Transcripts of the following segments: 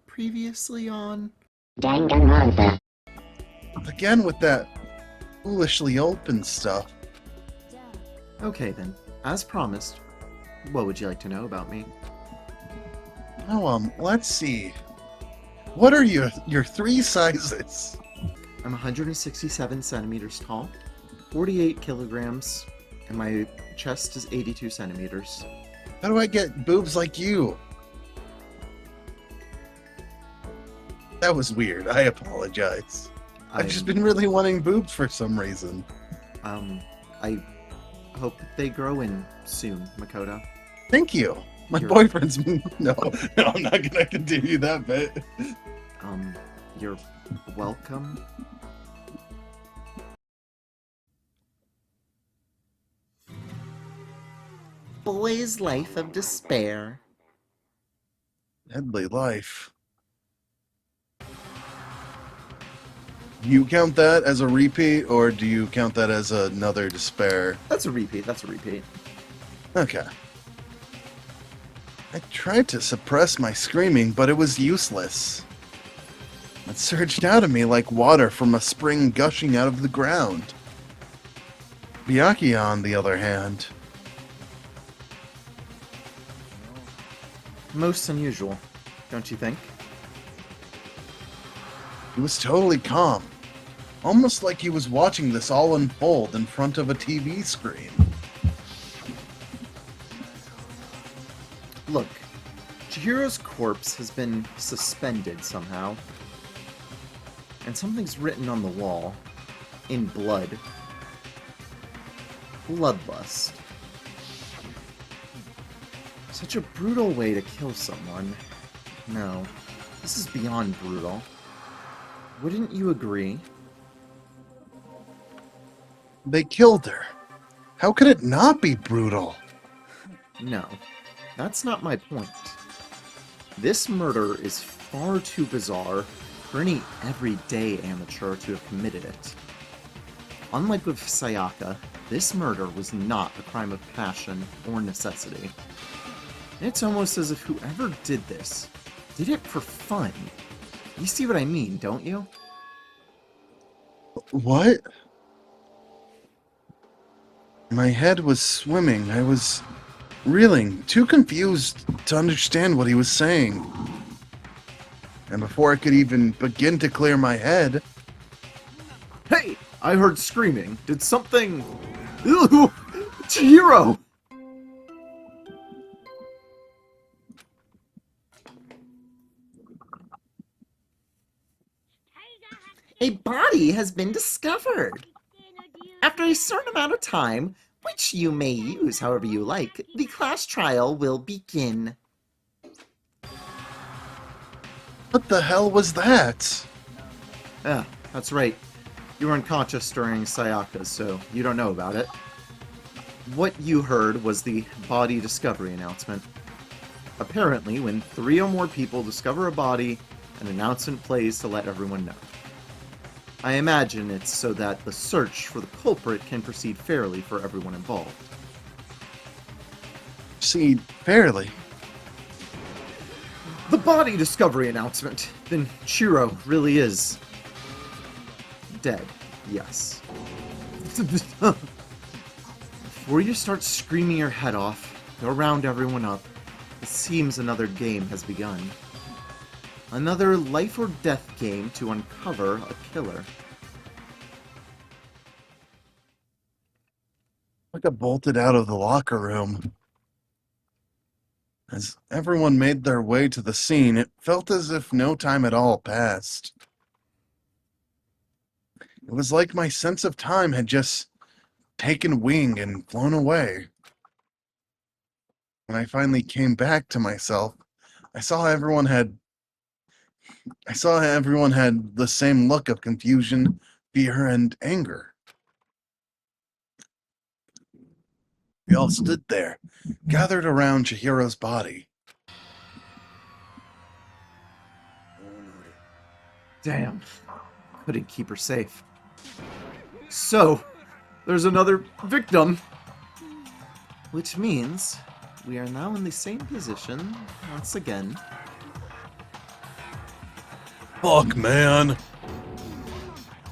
Previously on... Danganronpa. Again with that foolishly open stuff. Okay then, as promised, what would you like to know about me? Oh, let's see. What are your three sizes? I'm 167 centimeters tall, 48 kilograms, and my chest is 82 centimeters. How do I get boobs like you? That was weird. I apologize. I've just been really wanting boobs for some reason. I hope they grow in soon, Makoto. Thank you. My You're- boyfriend's... No, I'm not gonna continue that bit. You're welcome. Boy's Life of Despair. Deadly life. Do you count that as a repeat, or do you count that as another despair? That's a repeat. Okay. I tried to suppress my screaming, but it was useless. It surged out of me like water from a spring gushing out of the ground. Byakuya, on the other hand, Most unusual, don't you think? he was totally calm. Almost like he was watching this all unfold in front of a TV screen. Look, Chihiro's corpse has been suspended somehow. And something's written on the wall. In blood. Bloodlust. Such a brutal way to kill someone. No, this is beyond brutal. Wouldn't you agree? They killed her. How could it not be brutal? No, that's not my point. This murder is far too bizarre for any everyday amateur to have committed it. Unlike with Sayaka, this murder was not a crime of passion or necessity. It's almost as if whoever did this did it for fun. You see what I mean, don't you? What? My head was swimming. I was reeling, too confused to understand what he was saying. And before I could even begin to clear my head, Hey! I heard screaming. Did something... Ew! Chihiro! A body has been discovered. After a certain amount of time, which you may use however you like, the class trial will begin. what the hell was that? Yeah, that's right. You were unconscious during Sayaka's, so you don't know about it. What you heard was the body discovery announcement. Apparently, when 3 or more people discover a body, an announcement plays to let everyone know. I imagine it's so that the search for the culprit can proceed fairly for everyone involved. See, fairly. The body discovery announcement. Then Chiro really is dead. Yes. Before you start screaming your head off, go round everyone up. It seems another game has begun. Another life or death game to uncover a killer. Like I bolted out of the locker room. As everyone made their way to the scene, it felt as if no time at all passed. It was like my sense of time had just taken wing and flown away. When I finally came back to myself, I saw everyone had the same look of confusion, fear, and anger. We all stood there, gathered around Chihiro's body. Damn. Couldn't keep her safe. So, there's another victim. Which means we are now in the same position once again. Fuck, man.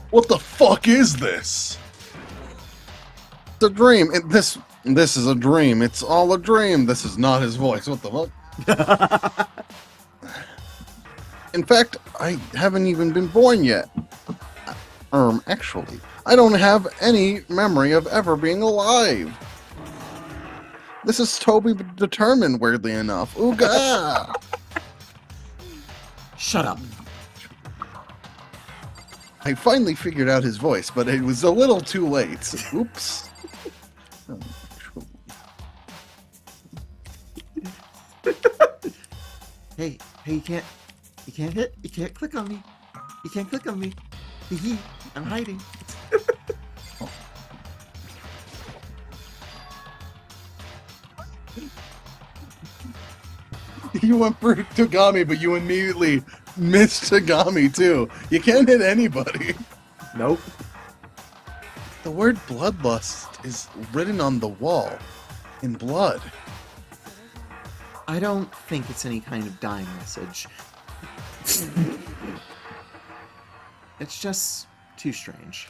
What the fuck is this? It's a dream. This is a dream. It's all a dream. This is not his voice. What the fuck? In fact, I haven't even been born yet. Actually, I don't have any memory of ever being alive. This is Toby determined, weirdly enough. Ooga! Shut up. I finally figured out his voice, but it was a little too late. Oops. Hey, you can't click on me. You can't click on me. Hee, I'm hiding. You went for Togami, but you immediately missed Togami too. You can't hit anybody. Nope. The word bloodlust is written on the wall in blood. I don't think it's any kind of dying message. It's just too strange.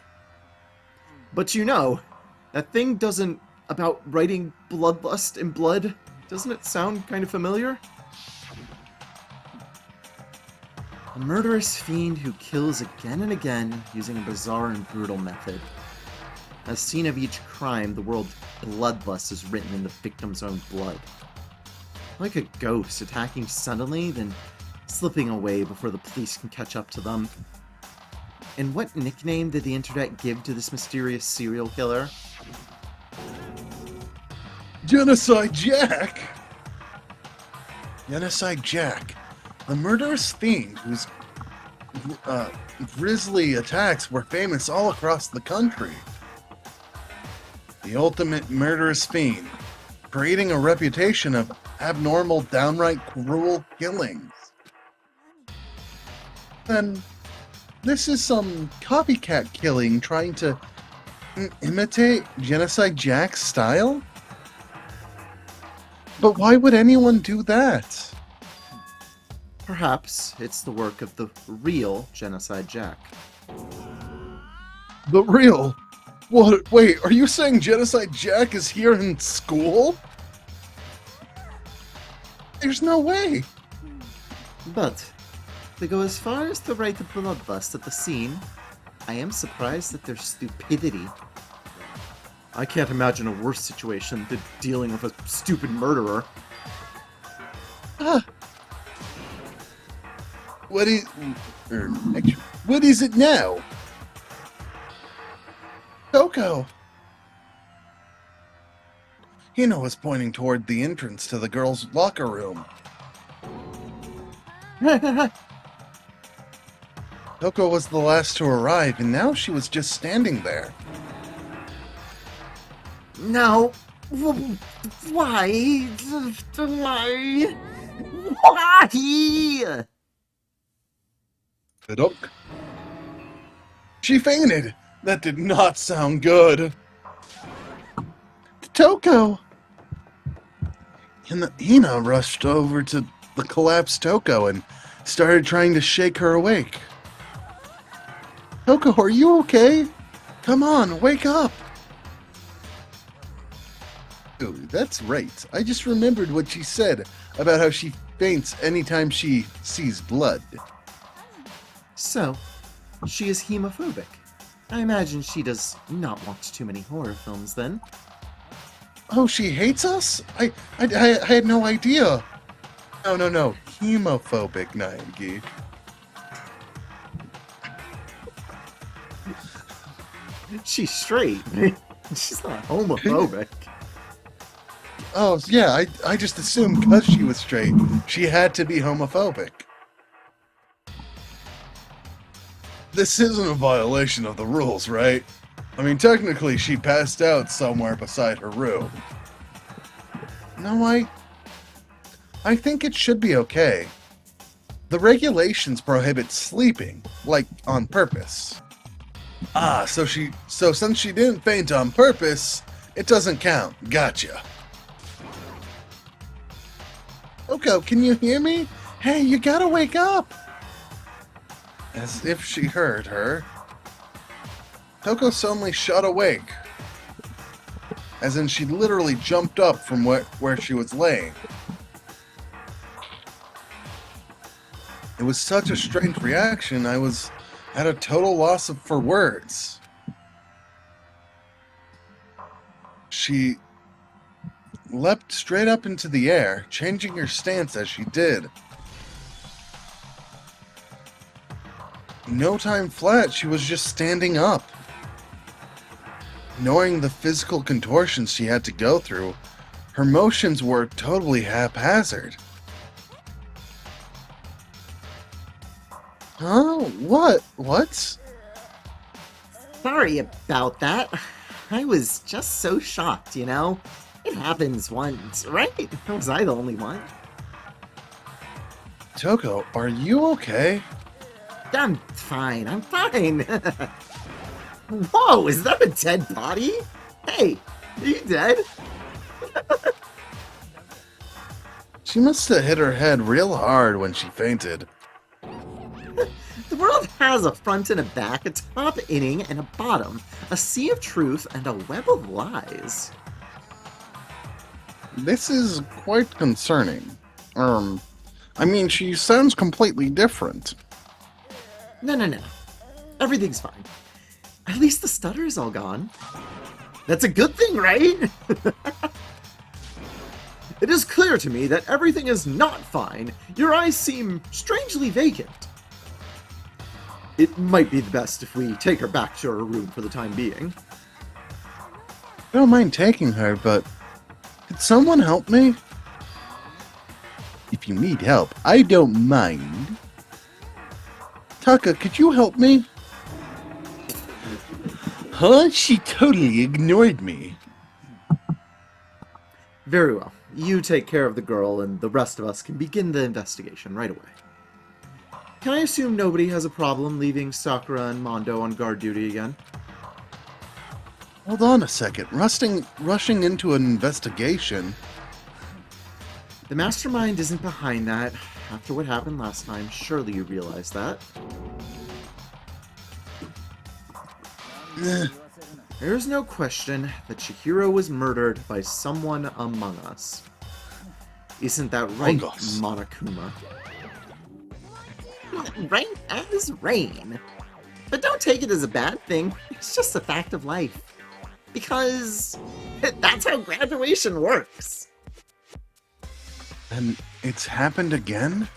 But you know, that thing doesn't about writing bloodlust in blood. Doesn't it sound kind of familiar? A murderous fiend who kills again and again using a bizarre and brutal method. As scene of each crime, the word bloodlust is written in the victim's own blood. Like a ghost attacking suddenly, then slipping away before the police can catch up to them. And what nickname did the internet give to this mysterious serial killer? Genocide Jack! Genocide Jack. A murderous fiend whose grisly attacks were famous all across the country. The ultimate murderous fiend, creating a reputation of abnormal, downright cruel killings. And this is some copycat killing trying to imitate Genocide Jack's style? But why would anyone do that? Perhaps it's the work of the real Genocide Jack. The real? What? Wait, are you saying Genocide Jack is here in school? There's no way. But, to go as far as to write a bloodlust at the scene, I am surprised at their stupidity. I can't imagine a worse situation than dealing with a stupid murderer. What is it now? Coco! Hina was pointing toward the entrance to the girls' locker room. Coco was the last to arrive, and now she was just standing there. Now, why? Why? Why? Fidok. She fainted. That did not sound good. Toko! Hina rushed over to the collapsed Toko and started trying to shake her awake. Toko, are you okay? Come on, wake up! Ooh, that's right. I just remembered what she said about how she faints anytime she sees blood. So, she is hemophobic. I imagine she does not watch too many horror films then. Oh, she hates us? I had no idea. No. Hemophobic, Naegi. She's straight. She's not homophobic. Oh, yeah, I just assumed because she was straight, she had to be homophobic. This isn't a violation of the rules, right? I mean, technically, she passed out somewhere beside her room. No, I think it should be okay. The regulations prohibit sleeping, like, on purpose. Ah, so since she didn't faint on purpose, it doesn't count. Gotcha. Oko, can you hear me? Hey, you gotta wake up! As if she heard her, Toko suddenly shut awake. As in, she literally jumped up from where she was laying. It was such a strange reaction, I was at a total loss for words. She leapt straight up into the air, changing her stance as she did. No time flat, she was just standing up. Knowing the physical contortions she had to go through, her motions were totally haphazard. Huh? What? What? Sorry about that. I was just so shocked, you know? It happens once, right? Was I the only one? Toko, are you okay? I'm fine, I'm fine. Whoa, is that a dead body? Hey, are you dead? She must have hit her head real hard when she fainted. The world has a front and a back, a top inning and a bottom, a sea of truth and a web of lies. This is quite concerning. I mean, she sounds completely different. No. Everything's fine. At least the stutter is all gone. That's a good thing, right? It is clear to me that everything is not fine. Your eyes seem strangely vacant. It might be the best if we take her back to her room for the time being. I don't mind taking her, but could someone help me? If you need help, I don't mind. Taka, could you help me? Huh? She totally ignored me. Very well. You take care of the girl, and the rest of us can begin the investigation right away. Can I assume nobody has a problem leaving Sakura and Mondo on guard duty again? Hold on a second. Rushing into an investigation? The mastermind isn't behind that. After what happened last time, surely you realize that. There's no question that Chihiro was murdered by someone among us. Isn't that right, Monokuma? Right as rain. But don't take it as a bad thing. It's just a fact of life. Because that's how graduation works. And it's happened again?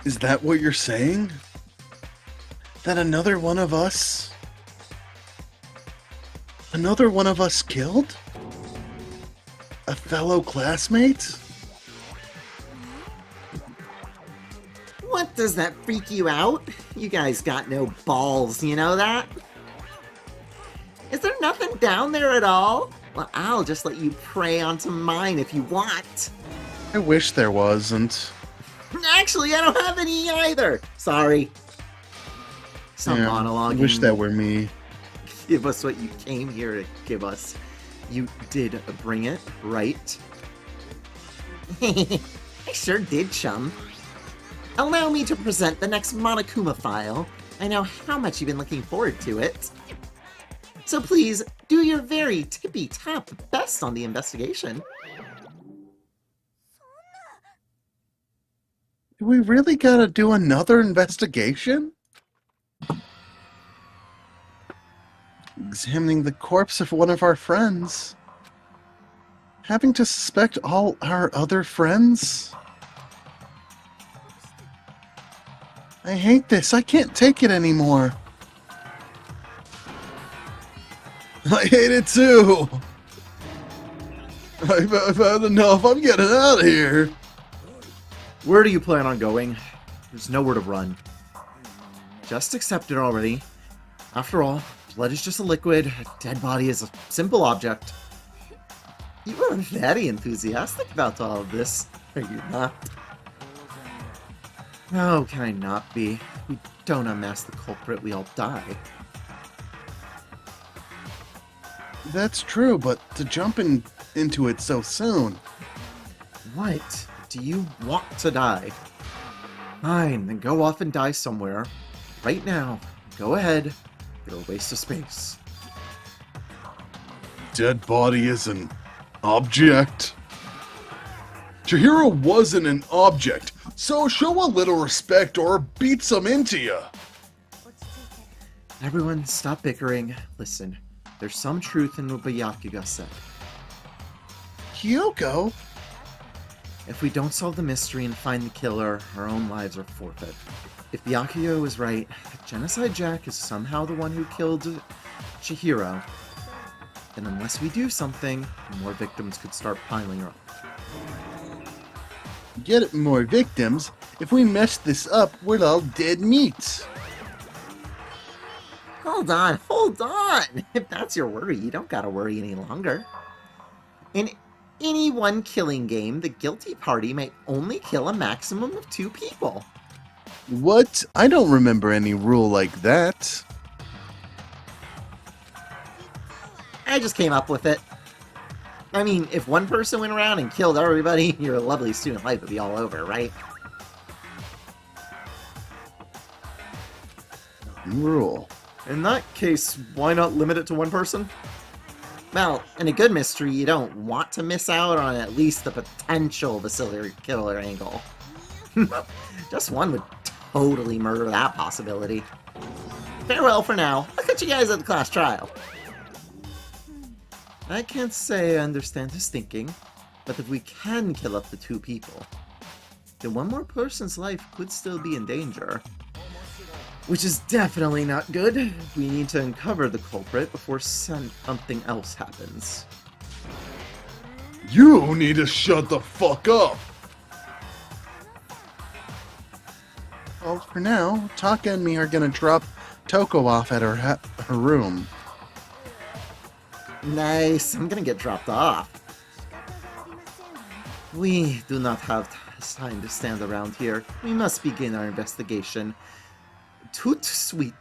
Is that what you're saying? That another one of us killed? A fellow classmate? What, does that freak you out? You guys got no balls, you know that? Is there nothing down there at all? Well, I'll just let you prey onto mine if you want. I wish there wasn't. Actually, I don't have any either. Sorry. Some monologue. I wish that were me. Give us what you came here to give us. You did bring it, right? I sure did, chum. Allow me to present the next Monokuma file. I know how much you've been looking forward to it. So please, do your very tippy-top best on the investigation. Do we really gotta do another investigation? Examining the corpse of one of our friends. Having to suspect all our other friends? I hate this. I can't take it anymore. I hate it too. I've had enough. I'm getting out of here. Where do you plan on going? There's nowhere to run. Just accept it already. After all, blood is just a liquid. A dead body is a simple object. You are very enthusiastic about all of this, are you not? How can I not be? If we don't unmask the culprit, we all die. That's true, but to jump into it so soon. What? Do you want to die? Fine, then go off and die somewhere. Right now. Go ahead. You're a waste of space. Dead body is an object. Chihiro wasn't an object, so show a little respect or beat some into ya. Everyone, stop bickering. Listen, there's some truth in what Byakuya said. Kyoko? If we don't solve the mystery and find the killer, our own lives are forfeit. If Byakuya was right, Genocide Jack is somehow the one who killed Chihiro, then unless we do something, more victims could start piling up. Get more victims? If we mess this up, we're all dead meat. Hold on, hold on! If that's your worry, you don't gotta worry any longer. In any one killing game, the guilty party may only kill a maximum of 2 people. What? I don't remember any rule like that. I just came up with it. I mean, if one person went around and killed everybody, your lovely student life would be all over, right? Rule. In that case, why not limit it to one person? Well, in a good mystery, you don't want to miss out on at least the potential of a serial killer angle. Just one would totally murder that possibility. Farewell for now. I'll catch you guys at the class trial. I can't say I understand his thinking, but if we can kill up to 2 people, then one more person's life could still be in danger. Which is definitely not good. We need to uncover the culprit before something else happens. You need to shut the fuck up! Well, for now, Taka and me are gonna drop Toko off at her room. Nice, I'm gonna get dropped off. We do not have time to stand around here. We must begin our investigation. Toot sweet.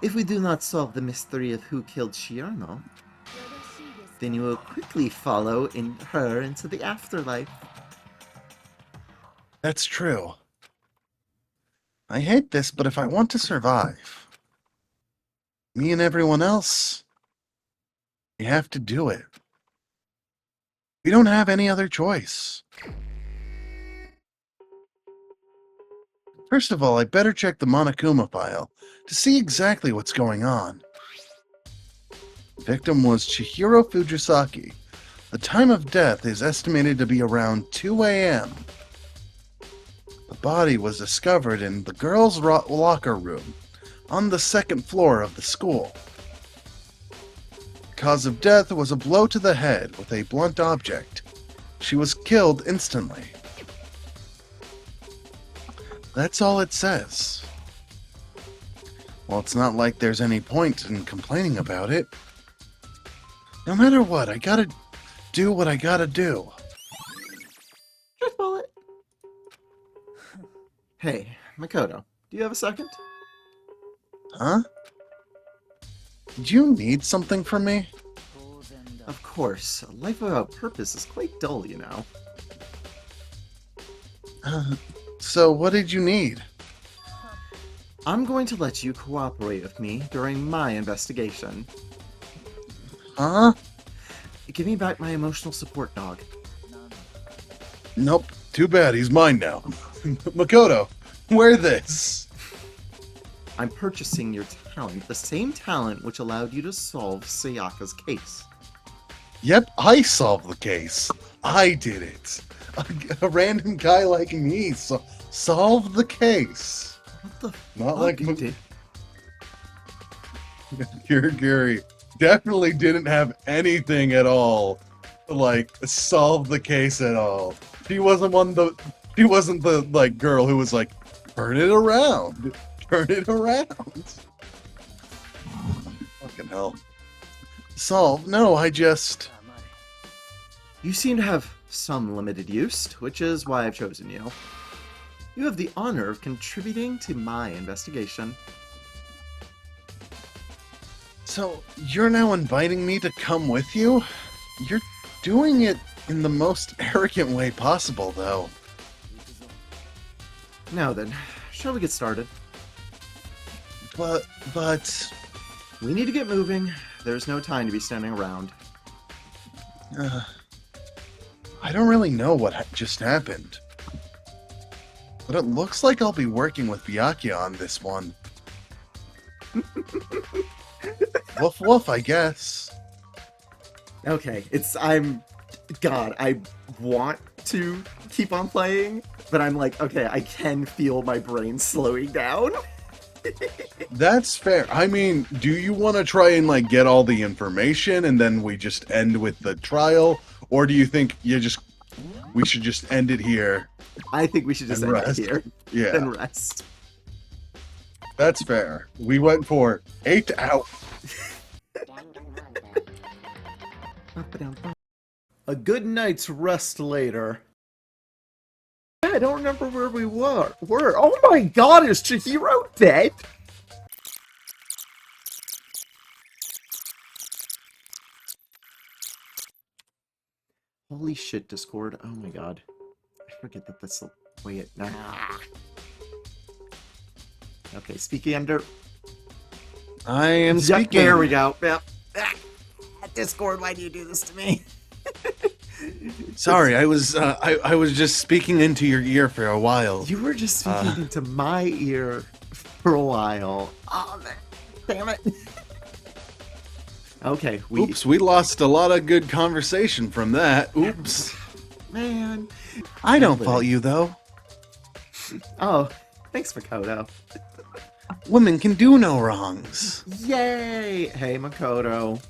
If we do not solve the mystery of who killed Shiano, then you will quickly follow her into the afterlife. That's true. I hate this, but if I want to survive, me and everyone else, we have to do it. We don't have any other choice. First of all, I better check the Monokuma file to see exactly what's going on. Victim was Chihiro Fujisaki. The time of death is estimated to be around 2 a.m. The body was discovered in the girls' locker room on the 2nd floor of the school. Cause of death was a blow to the head with a blunt object. She was killed instantly. That's all it says. Well, it's not like there's any point in complaining about it. No matter what, I gotta do what I gotta do. Just bullet. Hey, Makoto, do you have a second? Huh? Did you need something from me? Of course. A life without purpose is quite dull, you know. So what did you need? I'm going to let you cooperate with me during my investigation. Huh? Give me back my emotional support dog. Nope. Too bad, he's mine now. Makoto, wear this. I'm purchasing your talent, the same talent which allowed you to solve Sayaka's case. Yep, I solved the case. I did it. A random guy like me solved the case. What the Not fuck like did... Kirigiri definitely didn't have anything at all to, like, solve the case at all. She wasn't the like girl who was like, turn it around. Turn it around. Fucking hell. Solve? No, I just... You seem to have some limited use, which is why I've chosen you. You have the honor of contributing to my investigation. So, you're now inviting me to come with you? You're doing it in the most arrogant way possible, though. Now then, shall we get started? But... We need to get moving. There's no time to be standing around. I don't really know what just happened. But it looks like I'll be working with Byakuya on this one. Woof woof, I guess. Okay, God, I want to keep on playing, but I'm like, okay, I can feel my brain slowing down. That's fair. I mean, do you want to try and like get all the information and then we just end with the trial, or do you think we should just end it here? I think we should just and end it rest? here Yeah, and rest. that's fair. We went for 8 out. A good night's rest later. I don't remember where we were. Oh my god, is Chihiro dead? Holy shit, Discord. Oh my god. I forget that that's the way it... Okay, speaking under... I am Yeah, speaking. there we go. Yep. Discord, why do you do this to me? Sorry, I was just speaking into your ear for a while. You were just speaking into my ear for a while. Oh, man. Damn it. Okay, Oops, we lost a lot of good conversation from that. Oops. Man. I don't fault you, though. Oh, thanks, Makoto. Women can do no wrongs. Yay! Hey, Makoto.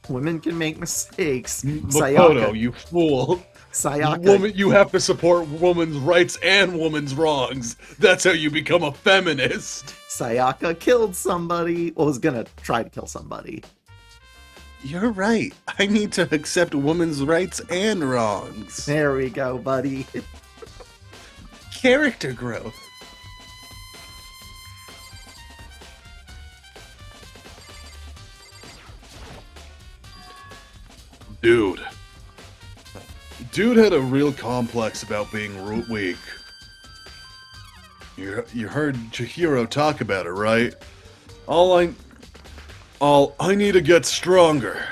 Women can make mistakes. Makoto, you fool. Sayaka. Woman, you have to support women's rights and women's wrongs. That's how you become a feminist. Sayaka killed somebody. Well, was gonna try to kill somebody. You're right. I need to accept women's rights and wrongs. There we go, buddy. Character growth. Dude had a real complex about being weak. You heard Chihiro talk about it, right? All I need to get stronger.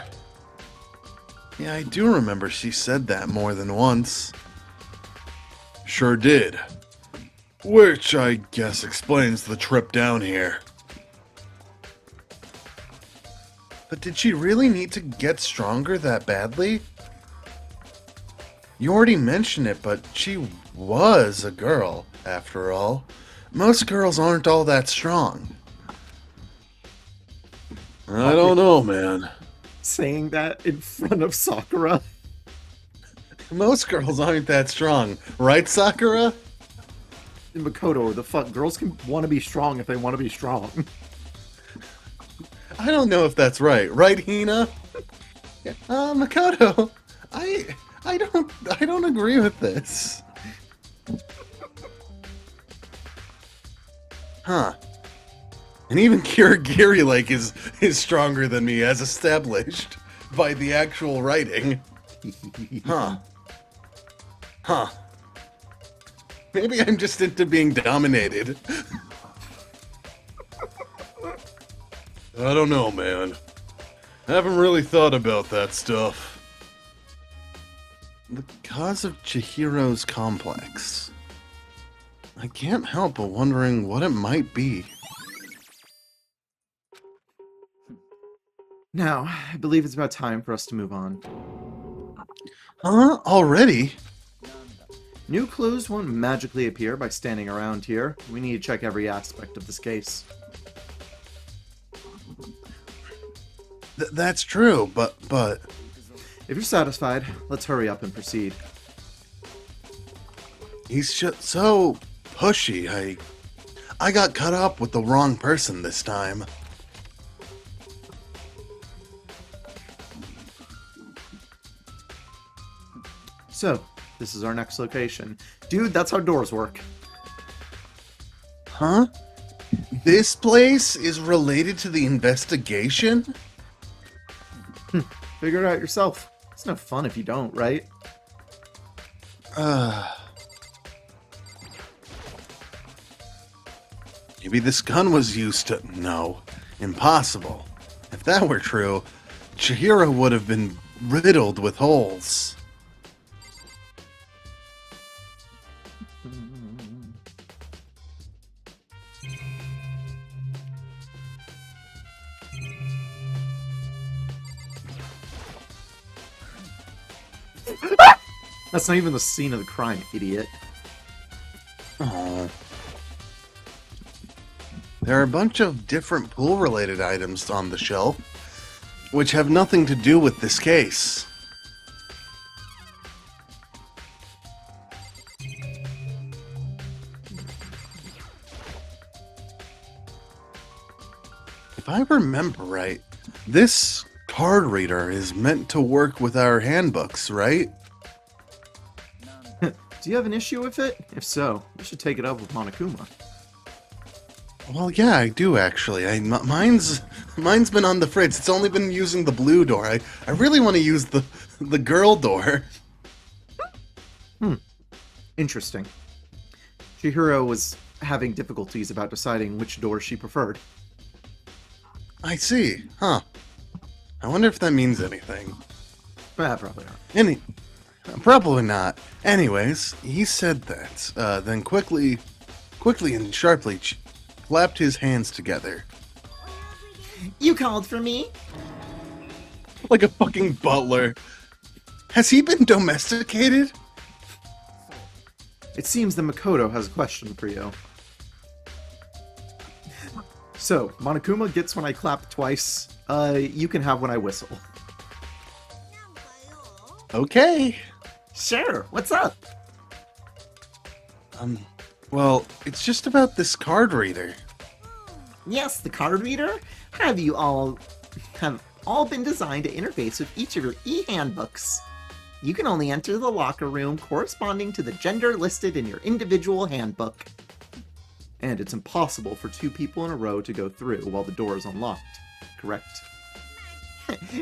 Yeah, I do remember she said that more than once. Sure did. Which I guess explains the trip down here. But did she really need to get stronger that badly? You already mentioned it, but she was a girl, after all. Most girls aren't all that strong. I don't know, man. Saying that in front of Sakura. Most girls aren't that strong, right, Sakura? Makoto, the fuck? Girls can want to be strong if they want to be strong. I don't know if that's right. Right, Hina? Makoto, I don't agree with this. Huh. And even Kirigiri Lake is stronger than me, as established by the actual writing. Huh. Maybe I'm just into being dominated. I don't know, man. I haven't really thought about that stuff. The cause of Chihiro's complex. I can't help but wondering what it might be. Now, I believe it's about time for us to move on. Huh? Already? New clues won't magically appear by standing around here. We need to check every aspect of this case. That's true, but... If you're satisfied, let's hurry up and proceed. He's just so pushy. I got caught up with the wrong person this time. So, this is our next location. Dude, that's how doors work. Huh? This place is related to the investigation? Figure it out yourself. It's no fun if you don't, right? Maybe this gun was used to... No. Impossible. If that were true, Chihiro would have been riddled with holes. That's not even the scene of the crime, idiot. Oh. There are a bunch of different pool-related items on the shelf, which have nothing to do with this case. If I remember right, this card reader is meant to work with our handbooks, right? Do you have an issue with it? If so, you should take it up with Monokuma. Well, yeah, I do actually. Mine's been on the fritz. It's only been using the blue door. I really want to use the girl door. Interesting. Chihiro was having difficulties about deciding which door she preferred. I see. Huh. I wonder if that means anything. Probably not. Probably not. Anyways, he said that, then quickly and sharply clapped his hands together. You called for me? Like a fucking butler. Has he been domesticated? It seems that Makoto has a question for you. So, Monokuma gets when I clap twice. You can have when I whistle. Okay. Sure, what's up? Well, it's just about this card reader. Yes, the card reader? Have all been designed to interface with each of your e-handbooks. You can only enter the locker room corresponding to the gender listed in your individual handbook. And it's impossible for two people in a row to go through while the door is unlocked, correct?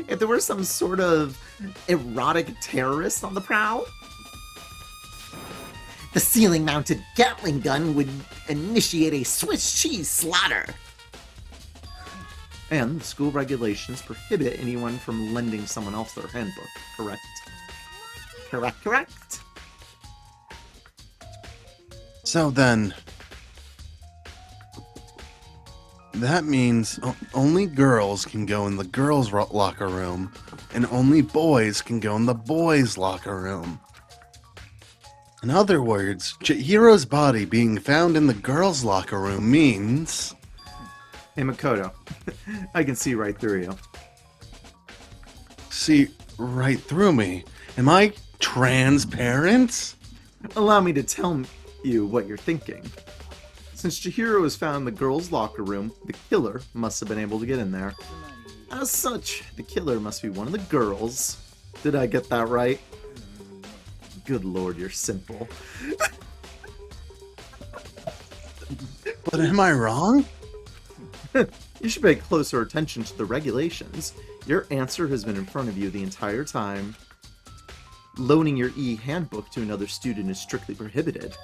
If there were some sort of erotic terrorist on the prowl, the ceiling-mounted Gatling gun would initiate a Swiss cheese slaughter. And the school regulations prohibit anyone from lending someone else their handbook, correct? Correct. So then, that means only girls can go in the girls' locker room, and only boys can go in the boys' locker room. In other words, Chihiro's body being found in the girls' locker room means... Hey Makoto, I can see right through you. See right through me? Am I transparent? Allow me to tell you what you're thinking. Since Chihiro was found in the girls' locker room, the killer must have been able to get in there. As such, the killer must be one of the girls. Did I get that right? Good lord, you're simple. But am I wrong? You should pay closer attention to the regulations. Your answer has been in front of you the entire time. Loaning your e-handbook to another student is strictly prohibited.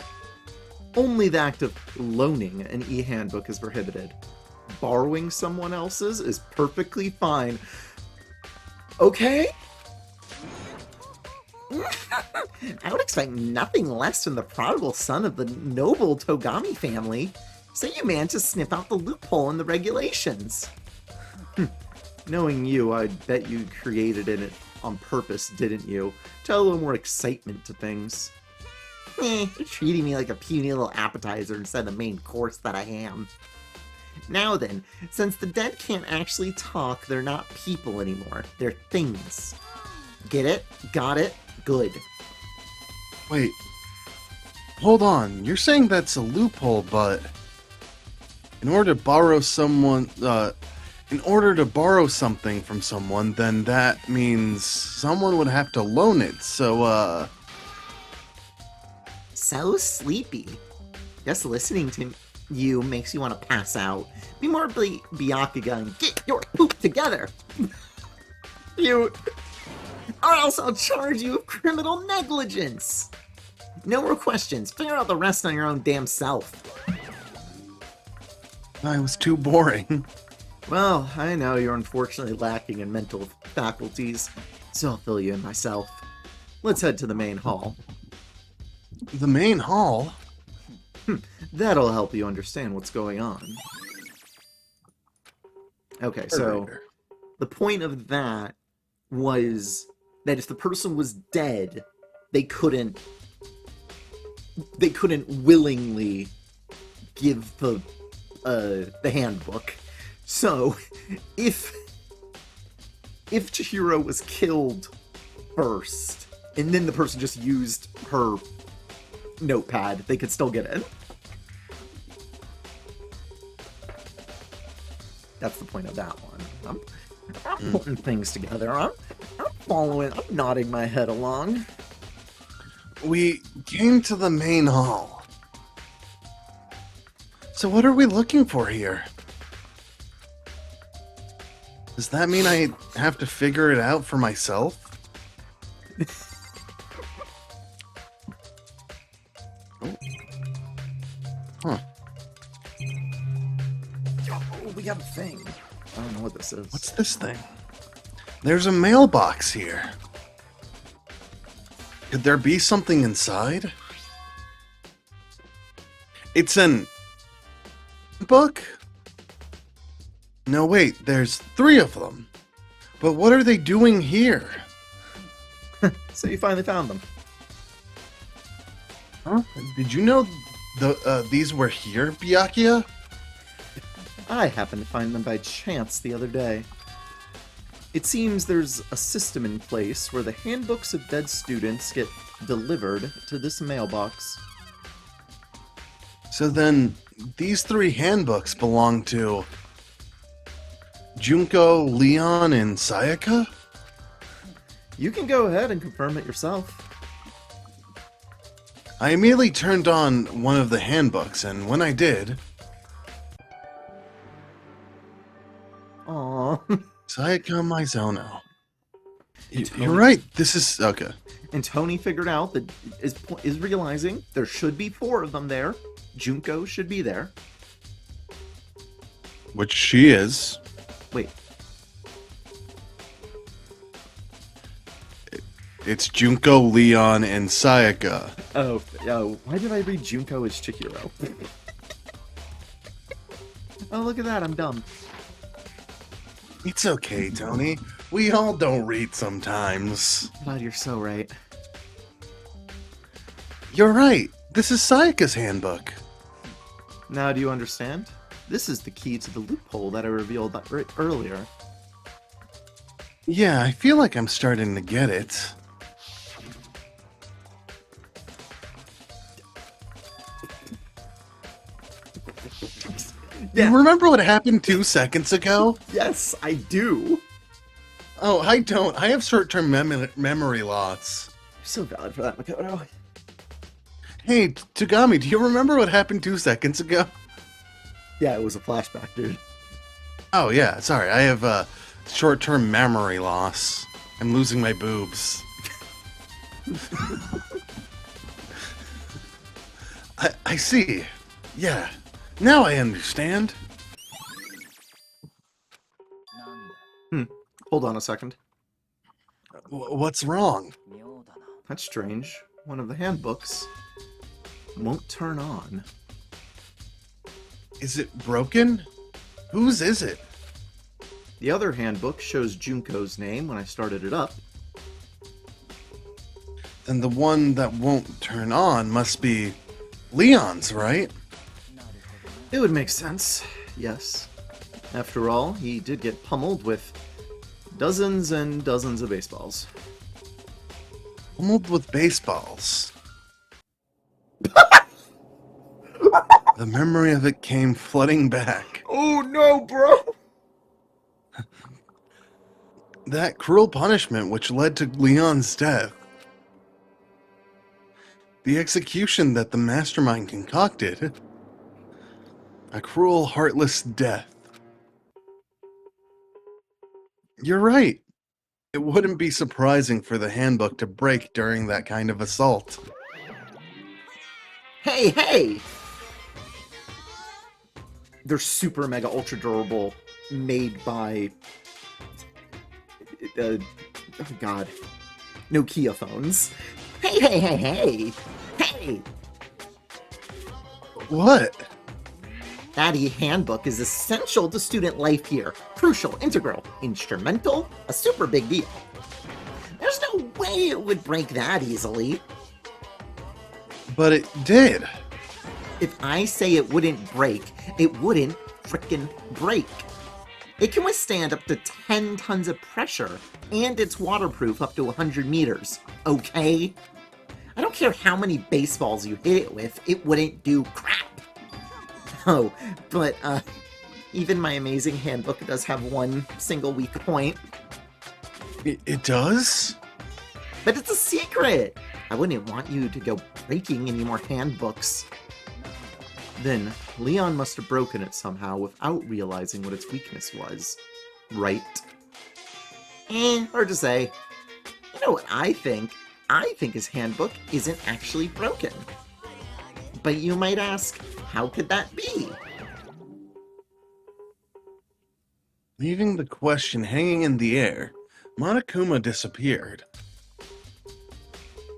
Only the act of loaning an e-handbook is prohibited. Borrowing someone else's is perfectly fine. Okay? I would expect nothing less from the prodigal son of the noble Togami family. So you managed to sniff out the loophole in the regulations. Knowing you, I'd bet you created it on purpose, didn't you? To add a little more excitement to things. You're treating me like a puny little appetizer instead of the main course that I am. Now then, since the dead can't actually talk, they're not people anymore. They're things. Get it? Got it? Good. Wait. Hold on. You're saying that's a loophole, but... In order to borrow something from someone, then that means someone would have to loan it, so, So sleepy. Just listening to you makes you want to pass out. Be more Byakuga and get your poop together! You... Or else I'll charge you with criminal negligence! No more questions. Figure out the rest on your own damn self. I was too boring. Well, I know you're unfortunately lacking in mental faculties, so I'll fill you in myself. Let's head to the main hall. The main hall? That'll help you understand what's going on. Okay, so Narrator. the point of that was that if the person was dead, they couldn't willingly give the handbook. So if Chihiro was killed first and then the person just used her notepad, they could still get in. That's the point of that one. I'm putting things together. I'm following. I'm nodding my head along. We came to the main hall. So what are we looking for here? Does that mean I have to figure it out for myself? Oh. Huh. Oh, we got a thing. I don't know what this is. What's this thing? There's a mailbox here. Could there be something inside? It's an book? No, wait, there's 3 of them. But what are they doing here? So you finally found them. Huh? Did you know these were here, Byakuya? I happened to find them by chance the other day. It seems there's a system in place where the handbooks of dead students get delivered to this mailbox. So then, these 3 handbooks belong to Junko, Leon, and Sayaka? You can go ahead and confirm it yourself. I immediately turned on one of the handbooks, and when I did, Aww. Sayaka Mizono. Tony- You're right, this is... okay. And Tony figured out that is realizing there should be 4 of them there. Junko should be there. Which she is. Wait, It's Junko, Leon, and Sayaka. oh, why did I read Junko as Chihiro? Oh, look at that, I'm dumb. It's okay, Tony. We all don't read sometimes. God, you're so right. You're right. This is Sayaka's handbook. Now do you understand? This is the key to the loophole that I revealed earlier. Yeah, I feel like I'm starting to get it. Yeah. You remember what happened 2 seconds ago? Yes, I do. Oh, I don't. I have short-term memory loss. You're so valid for that, Makoto. Hey, Tagami, do you remember what happened 2 seconds ago? Yeah, it was a flashback, dude. Oh, yeah, sorry. I have short-term memory loss. I'm losing my boobs. I see. Yeah. Now I understand. Hold on a second. What's wrong? That's strange. One of the handbooks won't turn on. Is it broken? Whose is it? The other handbook shows Junko's name when I started it up. Then the one that won't turn on must be Leon's, right? It would make sense, yes. After all, he did get pummeled with dozens and dozens of baseballs. Pummeled with baseballs. The memory of it came flooding back. Oh no, bro! That cruel punishment which led to Leon's death. The execution that the mastermind concocted. A cruel, heartless death. You're right. It wouldn't be surprising for the handbook to break during that kind of assault. Hey, hey! They're super mega ultra durable, made by oh god, Nokia phones. Hey! What? Addy Handbook is essential to student life here. Crucial, integral, instrumental, a super big deal. There's no way it would break that easily. But it did. If I say it wouldn't break, it wouldn't frickin' break. It can withstand up to 10 tons of pressure, and it's waterproof up to 100 meters, okay? I don't care how many baseballs you hit it with, it wouldn't do crap. Oh, but, even my amazing handbook does have one single weak point. It does? But it's a secret! I wouldn't want you to go breaking any more handbooks. Then, Leon must have broken it somehow without realizing what its weakness was. Right? Hard to say. You know what I think? I think his handbook isn't actually broken. But you might ask, how could that be? Leaving the question hanging in the air, Monokuma disappeared.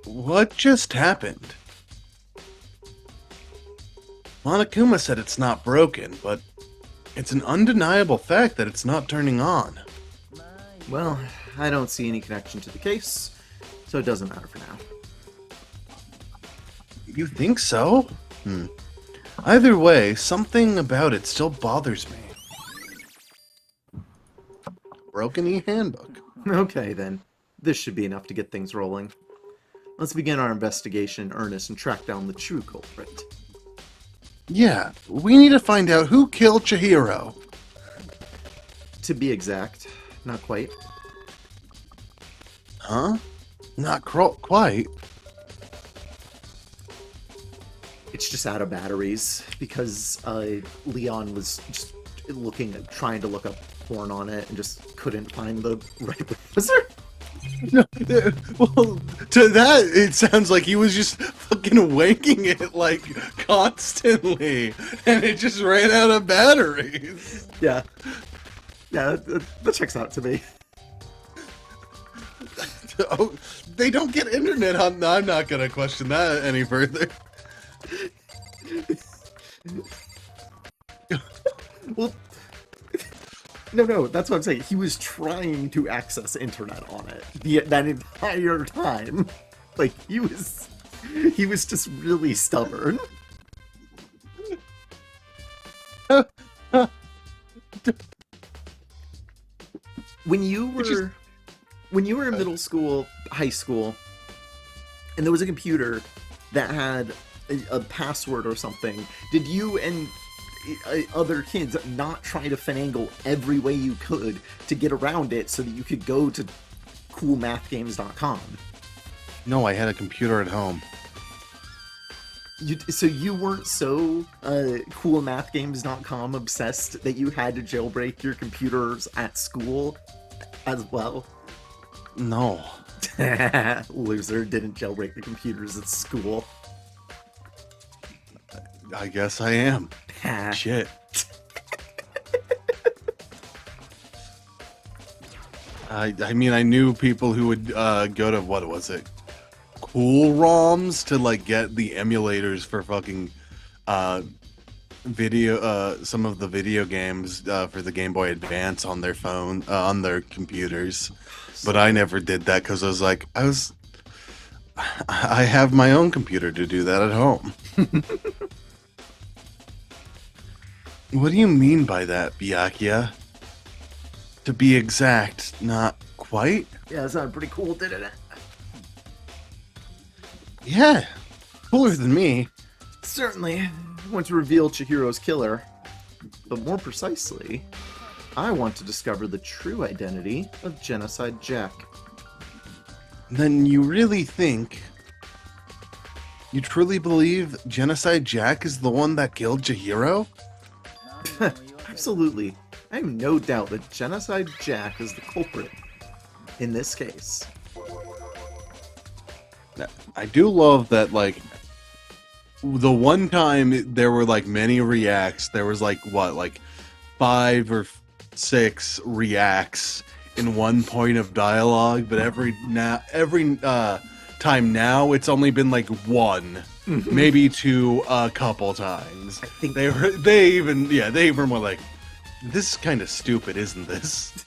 What just happened? Monokuma said it's not broken, but it's an undeniable fact that it's not turning on. Well, I don't see any connection to the case, so it doesn't matter for now. You think so? Either way, something about it still bothers me. Broken e-handbook. Okay then, this should be enough to get things rolling. Let's begin our investigation in earnest and track down the true culprit. Yeah, we need to find out who killed Chihiro. To be exact, not quite. Huh? Not quite. It's just out of batteries because Leon was just trying to look up porn on it and just couldn't find the right browser. No, well, to that, it sounds like he was just fucking wanking it, like, constantly, and it just ran out of batteries. Yeah, that checks out to me. Oh, they don't get internet on... I'm not gonna question that any further. Well, no, that's what I'm saying. He was trying to access internet on it that entire time. Like, he was just really stubborn. When you were in middle school, high school, and there was a computer that had a password or something, did you and other kids not try to finagle every way you could to get around it so that you could go to coolmathgames.com? No, I had a computer at home. So you weren't so coolmathgames.com obsessed that you had to jailbreak your computers at school as well? No. Loser, didn't jailbreak the computers at school. I guess I am. Shit. I mean, I knew people who would go to, what was it? Cool ROMs to, like, get the emulators for fucking some of the video games for the Game Boy Advance on their phone, on their computers. But I never did that because I have my own computer to do that at home. What do you mean by that, Byakuya? To be exact, not quite? Yeah, that sounded pretty cool, didn't it? Yeah, cooler than me. Certainly. I want to reveal Chihiro's killer. But more precisely, I want to discover the true identity of Genocide Jack. Then you really think... You truly believe Genocide Jack is the one that killed Chihiro? Absolutely. I have no doubt that Genocide Jack is the culprit in this case. I do love that, like, the one time there were like many reacts, there was like what, like 5 or 6 reacts in one point of dialogue, but every time now it's only been like one, maybe 2 a couple times. I think They even were like, this is kind of stupid, isn't this?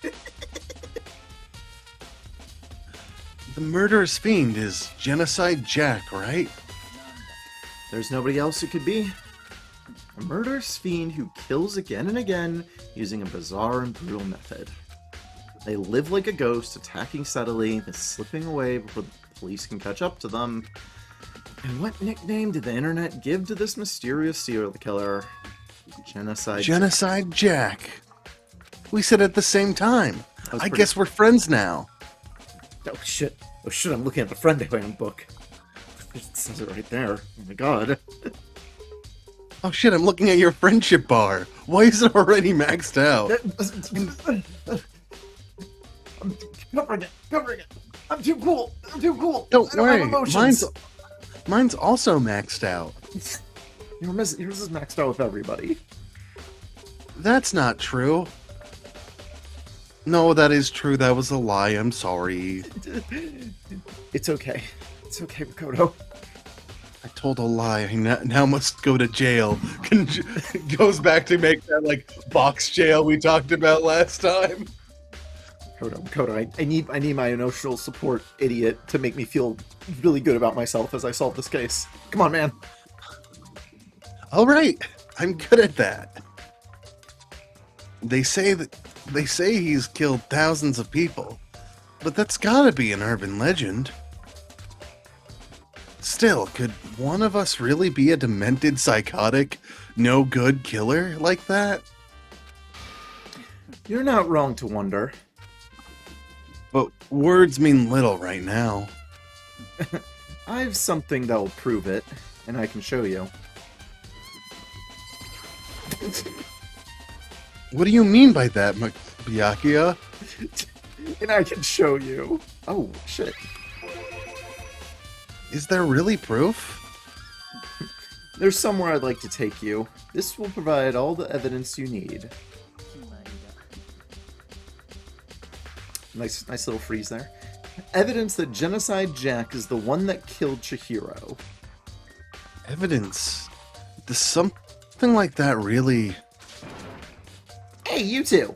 The murderous fiend is Genocide Jack, right? there's nobody else it could be. A murderous fiend who kills again and again using a bizarre and brutal method. They live like a ghost, attacking steadily, then slipping away before the police can catch up to them. And what nickname did the internet give to this mysterious serial killer? Genocide Jack. We said it at the same time. I pretty- guess we're friends now. Oh shit, I'm looking at the friend handbook. It says it right there. Oh my god. Oh shit, I'm looking at your friendship bar. Why is it already maxed out? I'm covering it. I'm too cool. Don't I don't worry, have emotions. mine's also maxed out. Yours is maxed out with everybody. That's not true. No, that is true. That was a lie. I'm sorry. It's okay. It's okay, Makoto. I told a lie. I now must go to jail. Goes back to make that like box jail we talked about last time. Makoto, I need my emotional support idiot to make me feel really good about myself as I solve this case. Come on, man. All right, I'm good at that. They say he's killed thousands of people, but that's gotta be an urban legend. Still, could one of us really be a demented, psychotic, no-good killer like that? You're not wrong to wonder. But words mean little right now. I have something that'll prove it, and I can show you. What do you mean by that, Byakuya? And I can show you. Oh, shit. Is there really proof? There's somewhere I'd like to take you. This will provide all the evidence you need. Nice little freeze there. Evidence that Genocide Jack is the one that killed Chihiro. Evidence? Does something like that really... Hey, you two!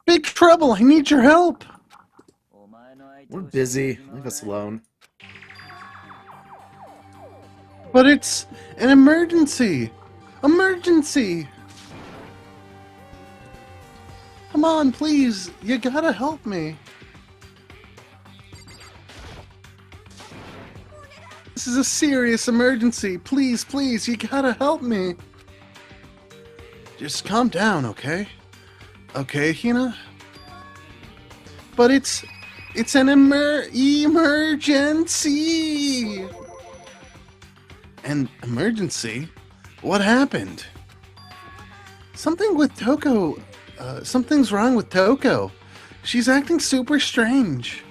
Big trouble! I need your help! We're busy. Leave us alone. But it's an emergency! Emergency! Come on, please! You gotta help me! This is a serious emergency! Please, please, you gotta help me! Just calm down, okay? Okay, Hina? But it's an emergency! An emergency? What happened? Something with Toko. Something's wrong with Toko. She's acting super strange.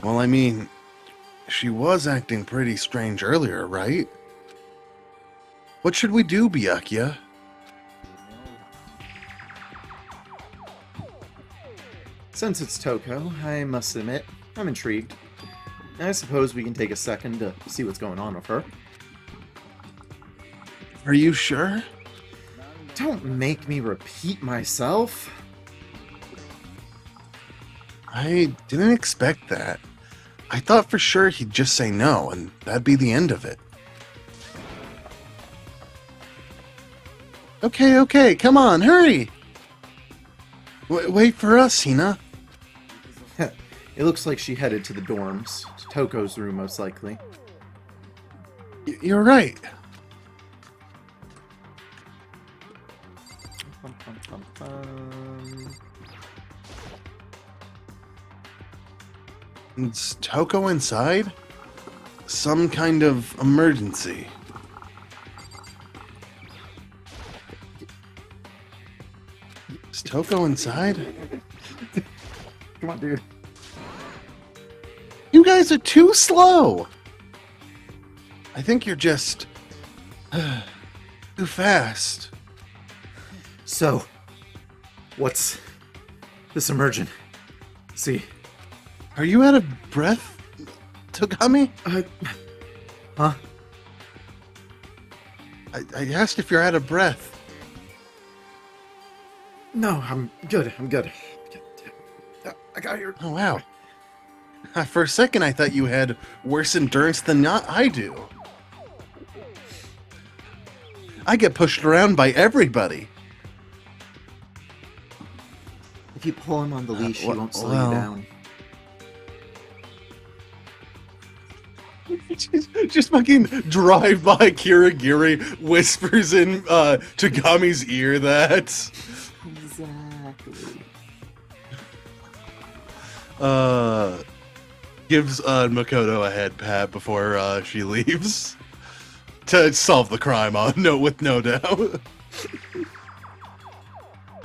Well, I mean, she was acting pretty strange earlier, right? What should we do, Byakuya? Since it's Toko, I must admit, I'm intrigued. I suppose we can take a second to see what's going on with her. Are you sure? Don't make me repeat myself. I didn't expect that. I thought for sure he'd just say no, and that'd be the end of it. Okay, come on, hurry! Wait for us, Hina. It looks like she headed to the dorms. To Toko's room, most likely. You're right. Bum, bum, bum, bum. Is Toko inside? Some kind of emergency. Is Toko inside? Come on, dude. You guys are too slow! I think you're just too fast. So, what's this emergent? See, Are you out of breath, Togami? huh? I asked if you're out of breath. No, I'm good. I'm good. I got here. Oh, wow. For a second, I thought you had worse endurance than I do. I get pushed around by everybody. If you pull him on the leash, he won't slow well. you down. Just fucking drive by Kirigiri, whispers in Tagami's ear that. Exactly. Gives Makoto a head pat before she leaves to solve the crime with no doubt.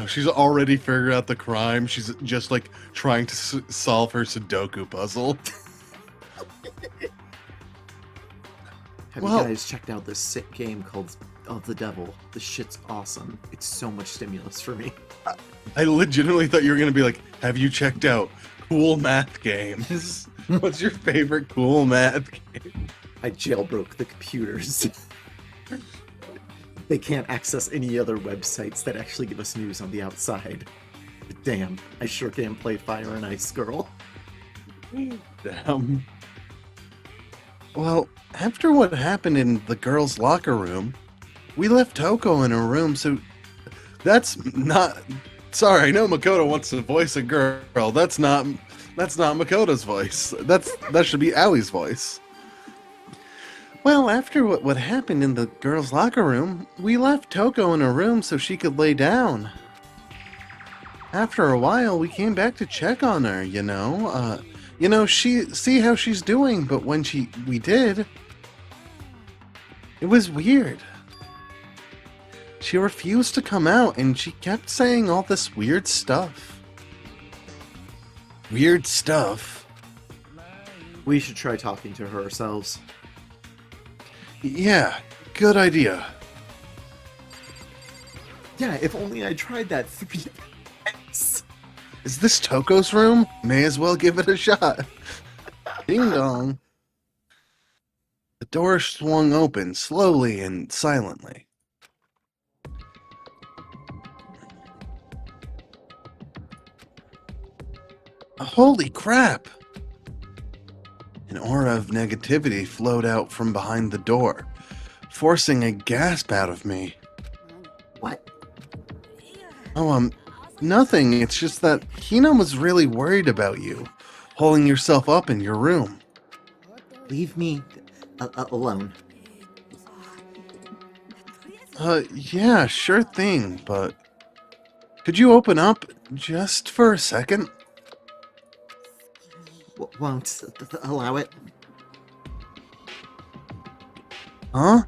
She's already figured out the crime. She's just like trying to solve her Sudoku puzzle. Have you guys checked out this sick game called Of the Devil? This shit's awesome. It's so much stimulus for me. I legitimately thought you were gonna be like, have you checked out cool math games? What's your favorite cool math game? I jailbroke the computers. They can't access any other websites that actually give us news on the outside. But damn, I sure can play Fire and Ice Girl. Damn. Well, after what happened in the girls' locker room, we left Toko in her room, so that's not... Sorry, I know Makoto wants to voice a girl. That's not Makoto's voice. That should be Ali's voice. Well, after what happened in the girls' locker room, we left Toko in her room so she could lay down. After a while, we came back to check on her, she see how she's doing, but when we did, it was weird. She refused to come out, and she kept saying all this weird stuff. Weird stuff? We should try talking to her ourselves. Yeah, good idea. Yeah, if only I tried that 3 times. Is this Toko's room? May as well give it a shot. Ding dong. The door swung open slowly and silently. Holy crap! An aura of negativity flowed out from behind the door, forcing a gasp out of me. What? Oh, nothing. It's just that Hina was really worried about you, holding yourself up in your room. Leave me alone. Yeah, sure thing, but could you open up just for a second? Won't allow it. Huh?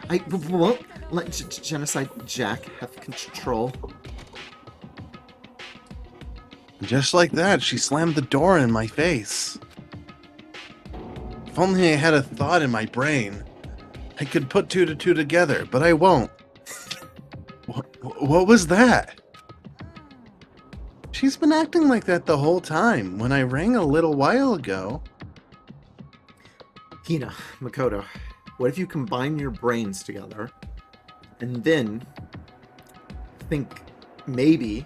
I won't let Genocide Jack have control. Just like that, she slammed the door in my face. If only I had a thought in my brain, I could put 2 to 2 together, but I won't. What was that? She's been acting like that the whole time. When I rang a little while ago... Hina, Makoto, what if you combine your brains together and then think maybe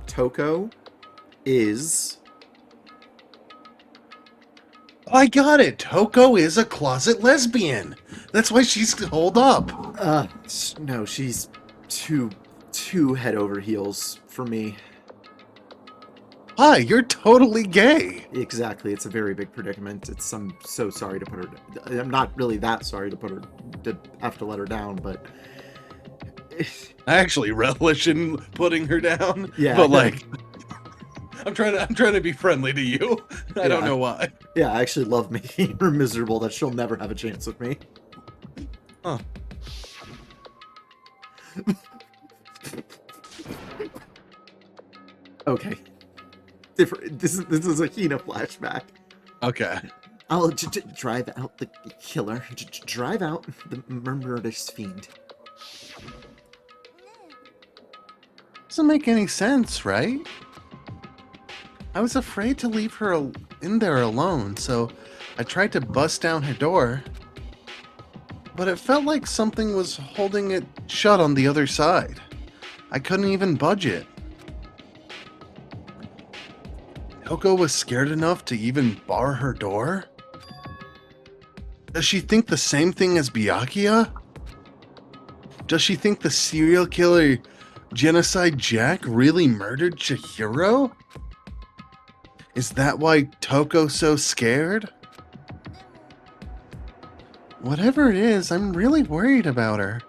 Toko is... I got it! Toko is a closet lesbian! That's why she's holed up! No, she's too head over heels for me. Hi, you're totally gay! Exactly, it's a very big predicament. I'm so sorry to put her... I'm not really that sorry to have to let her down, but... I actually relish in putting her down. Yeah. But like... I'm trying to be friendly to you. I don't know why. Yeah, I actually love making her miserable that she'll never have a chance with me. Huh. Okay. Different. This is a Hina flashback. Okay. I'll drive out the killer. Drive out the murderous fiend. Doesn't make any sense, right? I was afraid to leave her in there alone, so I tried to bust down her door. But it felt like something was holding it shut on the other side. I couldn't even budge it. Toko was scared enough to even bar her door? Does she think the same thing as Byakuya? Does she think the serial killer Genocide Jack really murdered Chihiro? Is that why Toko's so scared? Whatever it is, I'm really worried about her.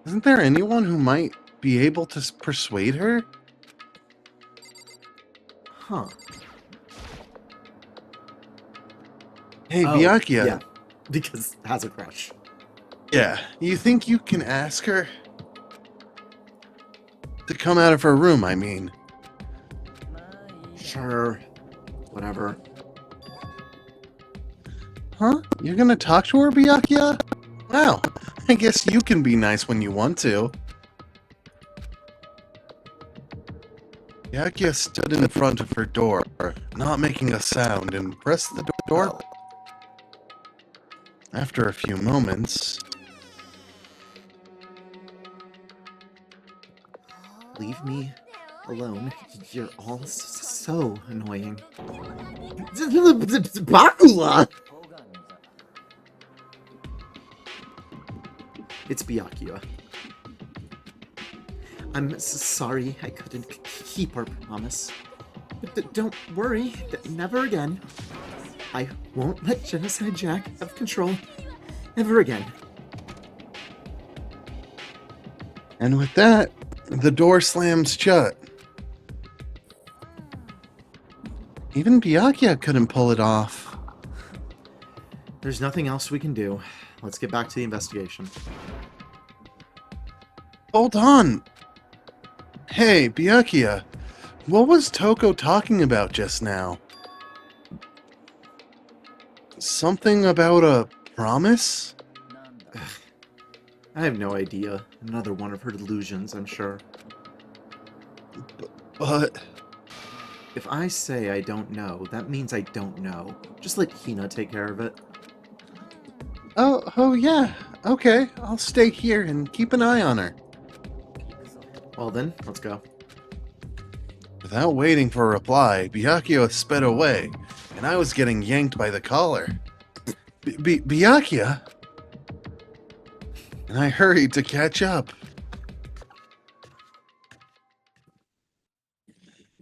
Isn't there anyone who might be able to persuade her? Huh. Hey, Oh, Byakuya. yeah. Because has a crush. Yeah, you think you can ask her? To come out of her room, I mean. Sure. Whatever. Huh? You're gonna talk to her, Byakuya? Wow, I guess you can be nice when you want to. Byakuya stood in front of her door, not making a sound, and pressed the door. After a few moments... Leave me alone. You're all so annoying. Bakula! It's Byakuya. I'm sorry I couldn't keep our promise. But don't worry, never again. I won't let Genocide Jack have control ever again. And with that, the door slams shut. Even Byakuya couldn't pull it off. There's nothing else we can do. Let's get back to the investigation. Hold on! Hey, Byakuya, what was Toko talking about just now? Something about a promise? I have no idea. Another one of her delusions, I'm sure. But... If I say I don't know, that means I don't know. Just let Hina take care of it. Oh yeah. Okay, I'll stay here and keep an eye on her. Well then, let's go. Without waiting for a reply, Byakuya sped away, and I was getting yanked by the collar. Byakuya? And I hurried to catch up.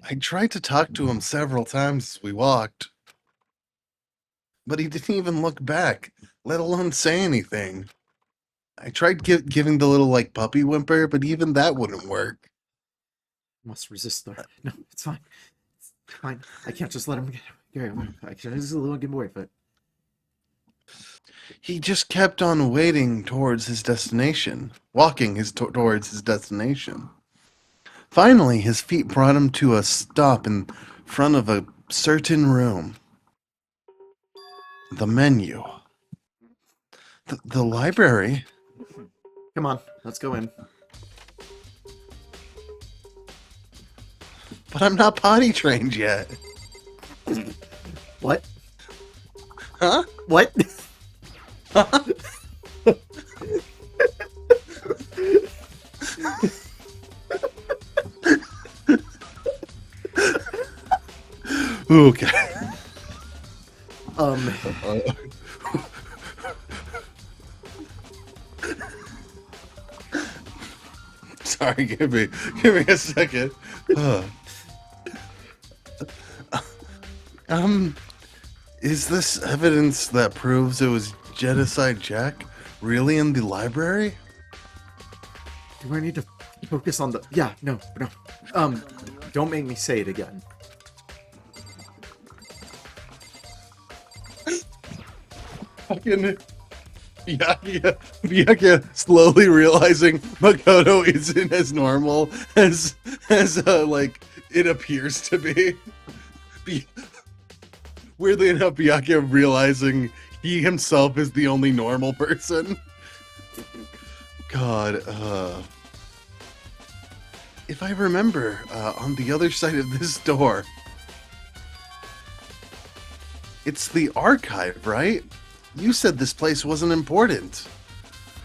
I tried to talk to him several times as we walked, but he didn't even look back, let alone say anything. I tried giving the little, puppy whimper, but even that wouldn't work. Must resist her. No, it's fine. It's fine. I can't just let him get away. I can't just let him get away with it. He just kept on waiting towards his destination, walking towards his destination. Finally, his feet brought him to a stop in front of a certain room. The menu. The library? Come on, let's go in. But I'm not potty trained yet. What? Huh? What? Okay. Sorry, give me a second. Is this evidence that proves it was Genocide Jack really in the library? Do I need to focus on the... Yeah, no. Don't make me say it again. Fucking Byakuya slowly realizing Makoto isn't as normal as it appears to be. Weirdly enough, Byakuya realizing he himself is the only normal person. God, if I remember, on the other side of this door, it's the archive, right? You said this place wasn't important.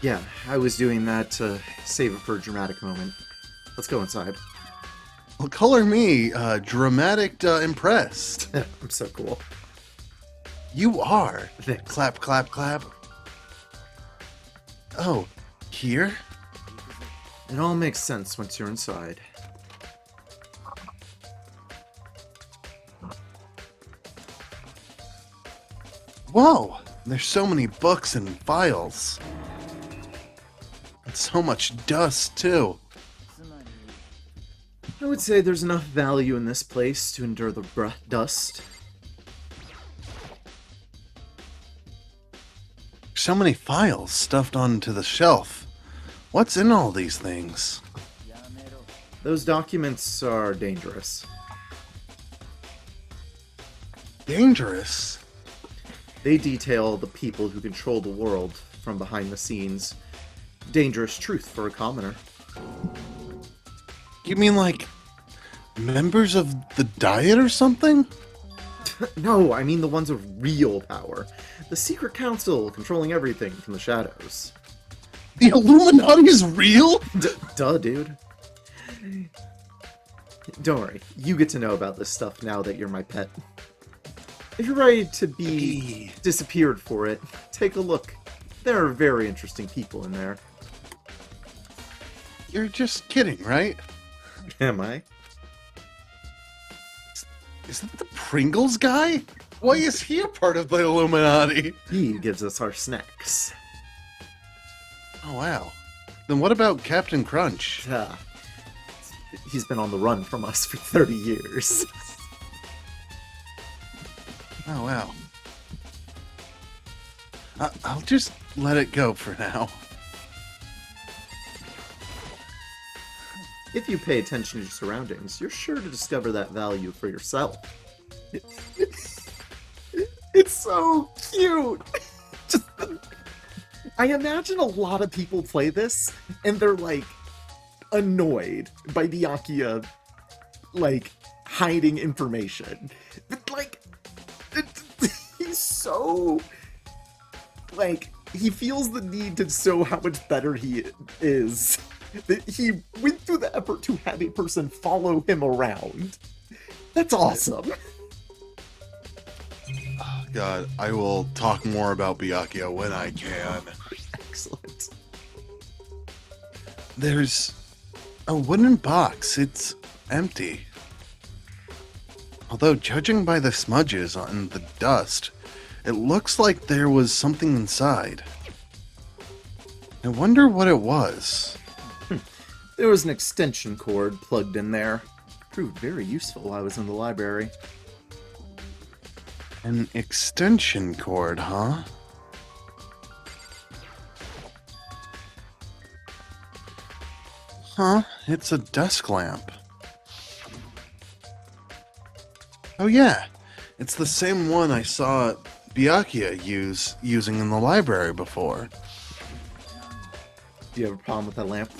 Yeah, I was doing that to save it for a dramatic moment. Let's go inside. Well, color me, dramatic, impressed. I'm so cool. You are. Thanks. Clap, clap, clap. Oh, here? It all makes sense once you're inside. Whoa, there's so many books and files. And so much dust, too. I would say there's enough value in this place to endure the dust. So many files stuffed onto the shelf. What's in all these things? Those documents are dangerous. Dangerous? They detail the people who control the world from behind the scenes. Dangerous truth for a commoner. You mean like members of the Diet or something? No, I mean the ones of real power. The Secret Council controlling everything from the shadows. The Illuminati is real? Duh, dude. Don't worry, you get to know about this stuff now that you're my pet. If you're ready to be disappeared for it, take a look. There are very interesting people in there. You're just kidding, right? Am I? Is that the Pringles guy? Why is he a part of the Illuminati? He gives us our snacks. Oh, wow. Then what about Captain Crunch? He's been on the run from us for 30 years. Oh, wow. I'll just let it go for now. If you pay attention to your surroundings, you're sure to discover that value for yourself. It's so cute! Just I imagine a lot of people play this, and they're, like, annoyed by Byakuya, like, hiding information. But, like, he's so... Like, he feels the need to show how much better he is. That he went through the effort to have a person follow him around. That's awesome. Oh, God, I will talk more about Byakuya when I can. Excellent. There's a wooden box. It's empty. Although, judging by the smudges on the dust, it looks like there was something inside. I wonder what it was. There was an extension cord plugged in there. It proved very useful while I was in the library. An extension cord, huh? Huh, it's a desk lamp. Oh yeah, it's the same one I saw Byakuya using in the library before. Do you have a problem with that lamp?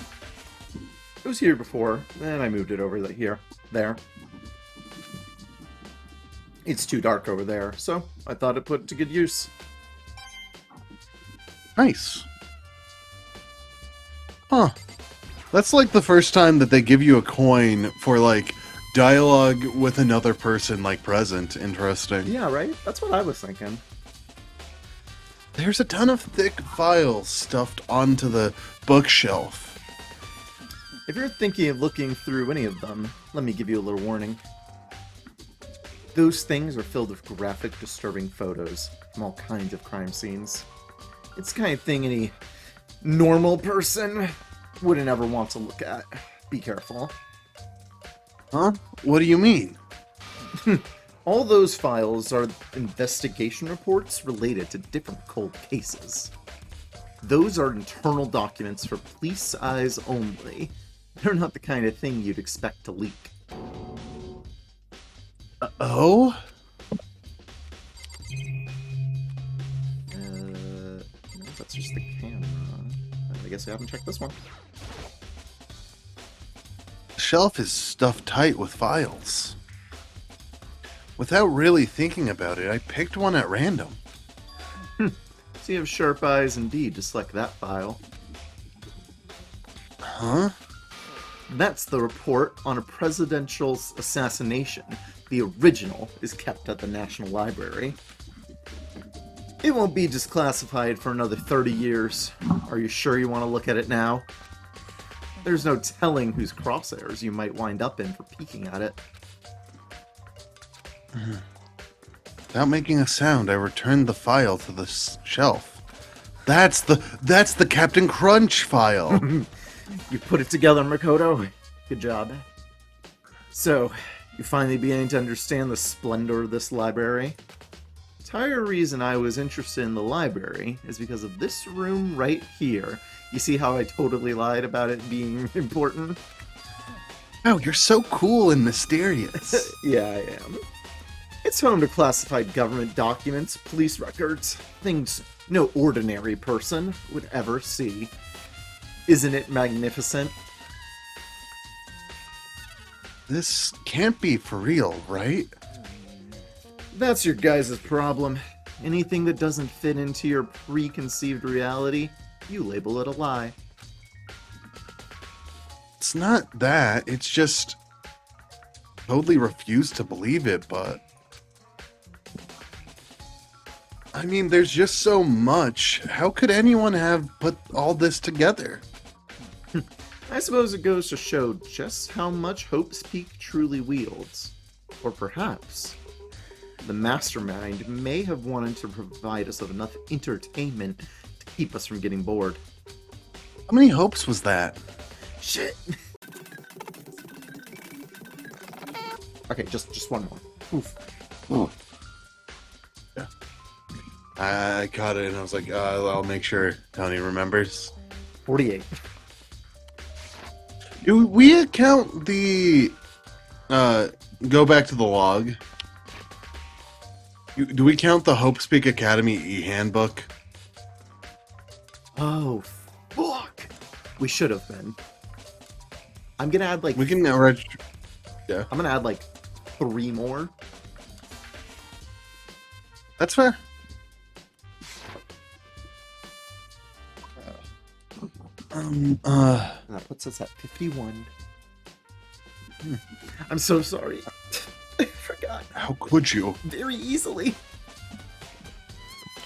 It was here before, then I moved it over there. It's too dark over there, so I thought it'd put it to good use. Nice. Huh. That's like the first time that they give you a coin for, like, dialogue with another person, like, present. Interesting. Yeah, right? That's what I was thinking. There's a ton of thick files stuffed onto the bookshelf. If you're thinking of looking through any of them, let me give you a little warning. Those things are filled with graphic, disturbing photos from all kinds of crime scenes. It's the kind of thing any normal person wouldn't ever want to look at. Be careful. Huh? What do you mean? All those files are investigation reports related to different cold cases. Those are internal documents for police eyes only. They're not the kind of thing you'd expect to leak. Oh? that's just the camera. I guess I haven't checked this one. The shelf is stuffed tight with files. Without really thinking about it, I picked one at random. So you have sharp eyes indeed to select that file. Huh? That's the report on a presidential assassination. The original is kept at the National Library. It won't be declassified for another 30 years. Are you sure you want to look at it now? There's no telling whose crosshairs you might wind up in for peeking at it. Without making a sound, I returned the file to the shelf. That's the Captain Crunch file. You put it together, Makoto. Good job. So, you finally beginning to understand the splendor of this library? The entire reason I was interested in the library is because of this room right here. You see how I totally lied about it being important? Wow, you're so cool and mysterious. Yeah, I am. It's home to classified government documents, police records, things no ordinary person would ever see. Isn't it magnificent? This can't be for real, right? That's your guys' problem. Anything that doesn't fit into your preconceived reality, you label it a lie. It's not that. It's just totally refuse to believe it, but I mean, there's just so much. How could anyone have put all this together? I suppose it goes to show just how much Hope's Peak truly wields. Or perhaps, the mastermind may have wanted to provide us with enough entertainment to keep us from getting bored. How many hopes was that? Shit! Okay, just one more. Oof. Oh. Yeah. I caught it and I was like, I'll make sure Tony remembers. 48. Do we account the go back to the log? Do we count the Hope Speak Academy e-handbook? Oh, fuck! We should have been. I'm gonna add like... We can yeah. I'm gonna add like 3 more. That's fair. That puts us at 51. I'm so sorry. I forgot How could you? very easily.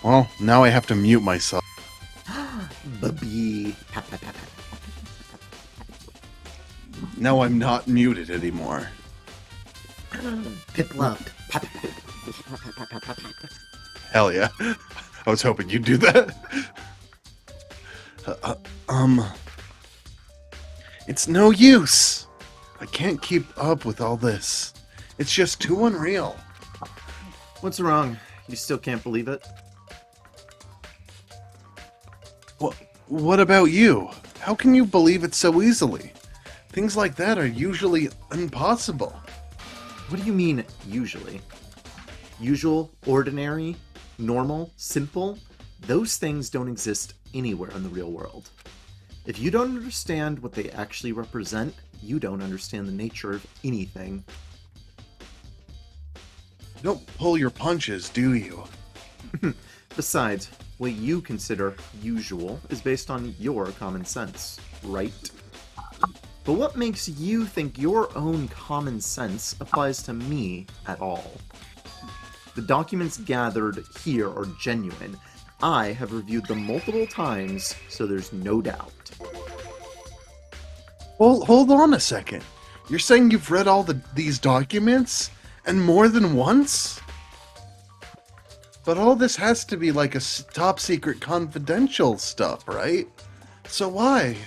Well, now I have to mute myself. Baby. Now I'm not muted anymore. Pip loved. Hell yeah. I was hoping you'd do that. It's no use. I can't keep up with all this. It's just too unreal. What's wrong? You still can't believe it? What about you? How can you believe it so easily? Things like that are usually impossible. What do you mean, usually? Usual, ordinary, normal, simple? Those things don't exist anywhere in the real world. If you don't understand what they actually represent, you don't understand the nature of anything. You don't pull your punches, do you? Besides, what you consider usual is based on your common sense, right? But what makes you think your own common sense applies to me at all? The documents gathered here are genuine. I have reviewed them multiple times, so there's no doubt. Well, hold on a second. You're saying you've read all these documents? And more than once? But all this has to be like a top secret confidential stuff, right? So why?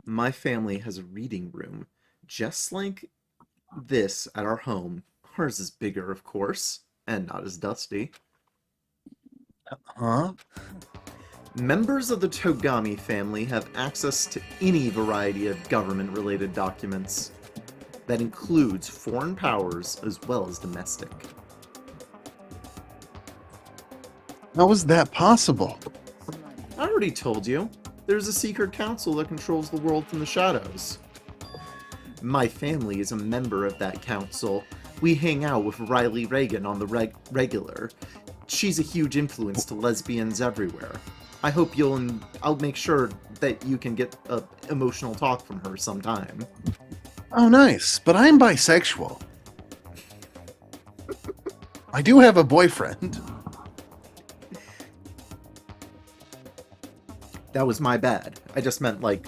My family has a reading room, just like this at our home. Ours is bigger, of course, and not as dusty. Huh? Members of the Togami family have access to any variety of government-related documents. That includes foreign powers as well as domestic. How is that possible? I already told you. There's a secret council that controls the world from the shadows. My family is a member of that council. We hang out with Riley Reagan on the regular. She's a huge influence to lesbians everywhere. I hope I'll make sure that you can get a emotional talk from her sometime. Oh, nice. But I'm bisexual. I do have a boyfriend. That was my bad. I just meant like,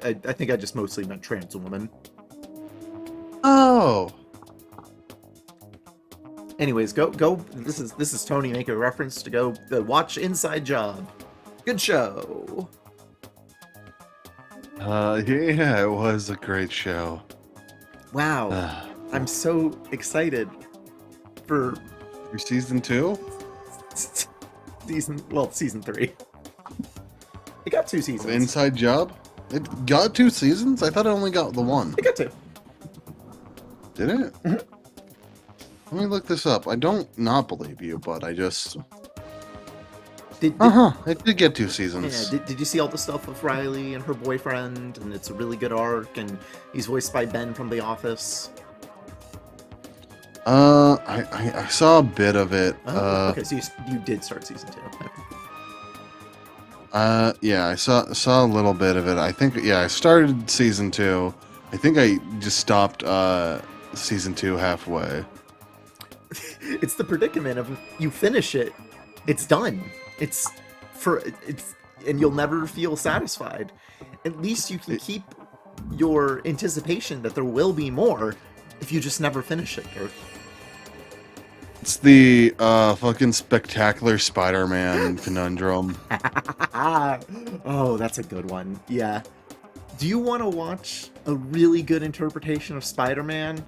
I think I just mostly meant trans woman. Oh. Anyways, go. This is Tony making a reference to go watch Inside Job. Good show. Yeah, it was a great show. Wow, I'm so excited for season 2? season 3. It got 2 seasons. Inside Job? It got 2 seasons? I thought it only got the 1. It got 2. Did it? Mm-hmm. Let me look this up. I don't not believe you, but I just... It did get 2 seasons. Yeah, did you see all the stuff with Riley and her boyfriend? And it's a really good arc, and he's voiced by Ben from The Office. I saw a bit of it. Okay, so you did start season 2. Yeah, I saw a little bit of it. I think, yeah, I started season 2. I think I just stopped season 2 halfway. It's the predicament of you finish it, it's done. And you'll never feel satisfied. At least you can keep your anticipation that there will be more if you just never finish it. It's the fucking spectacular Spider-Man conundrum. Oh, that's a good one. Yeah. Do you want to watch a really good interpretation of Spider-Man,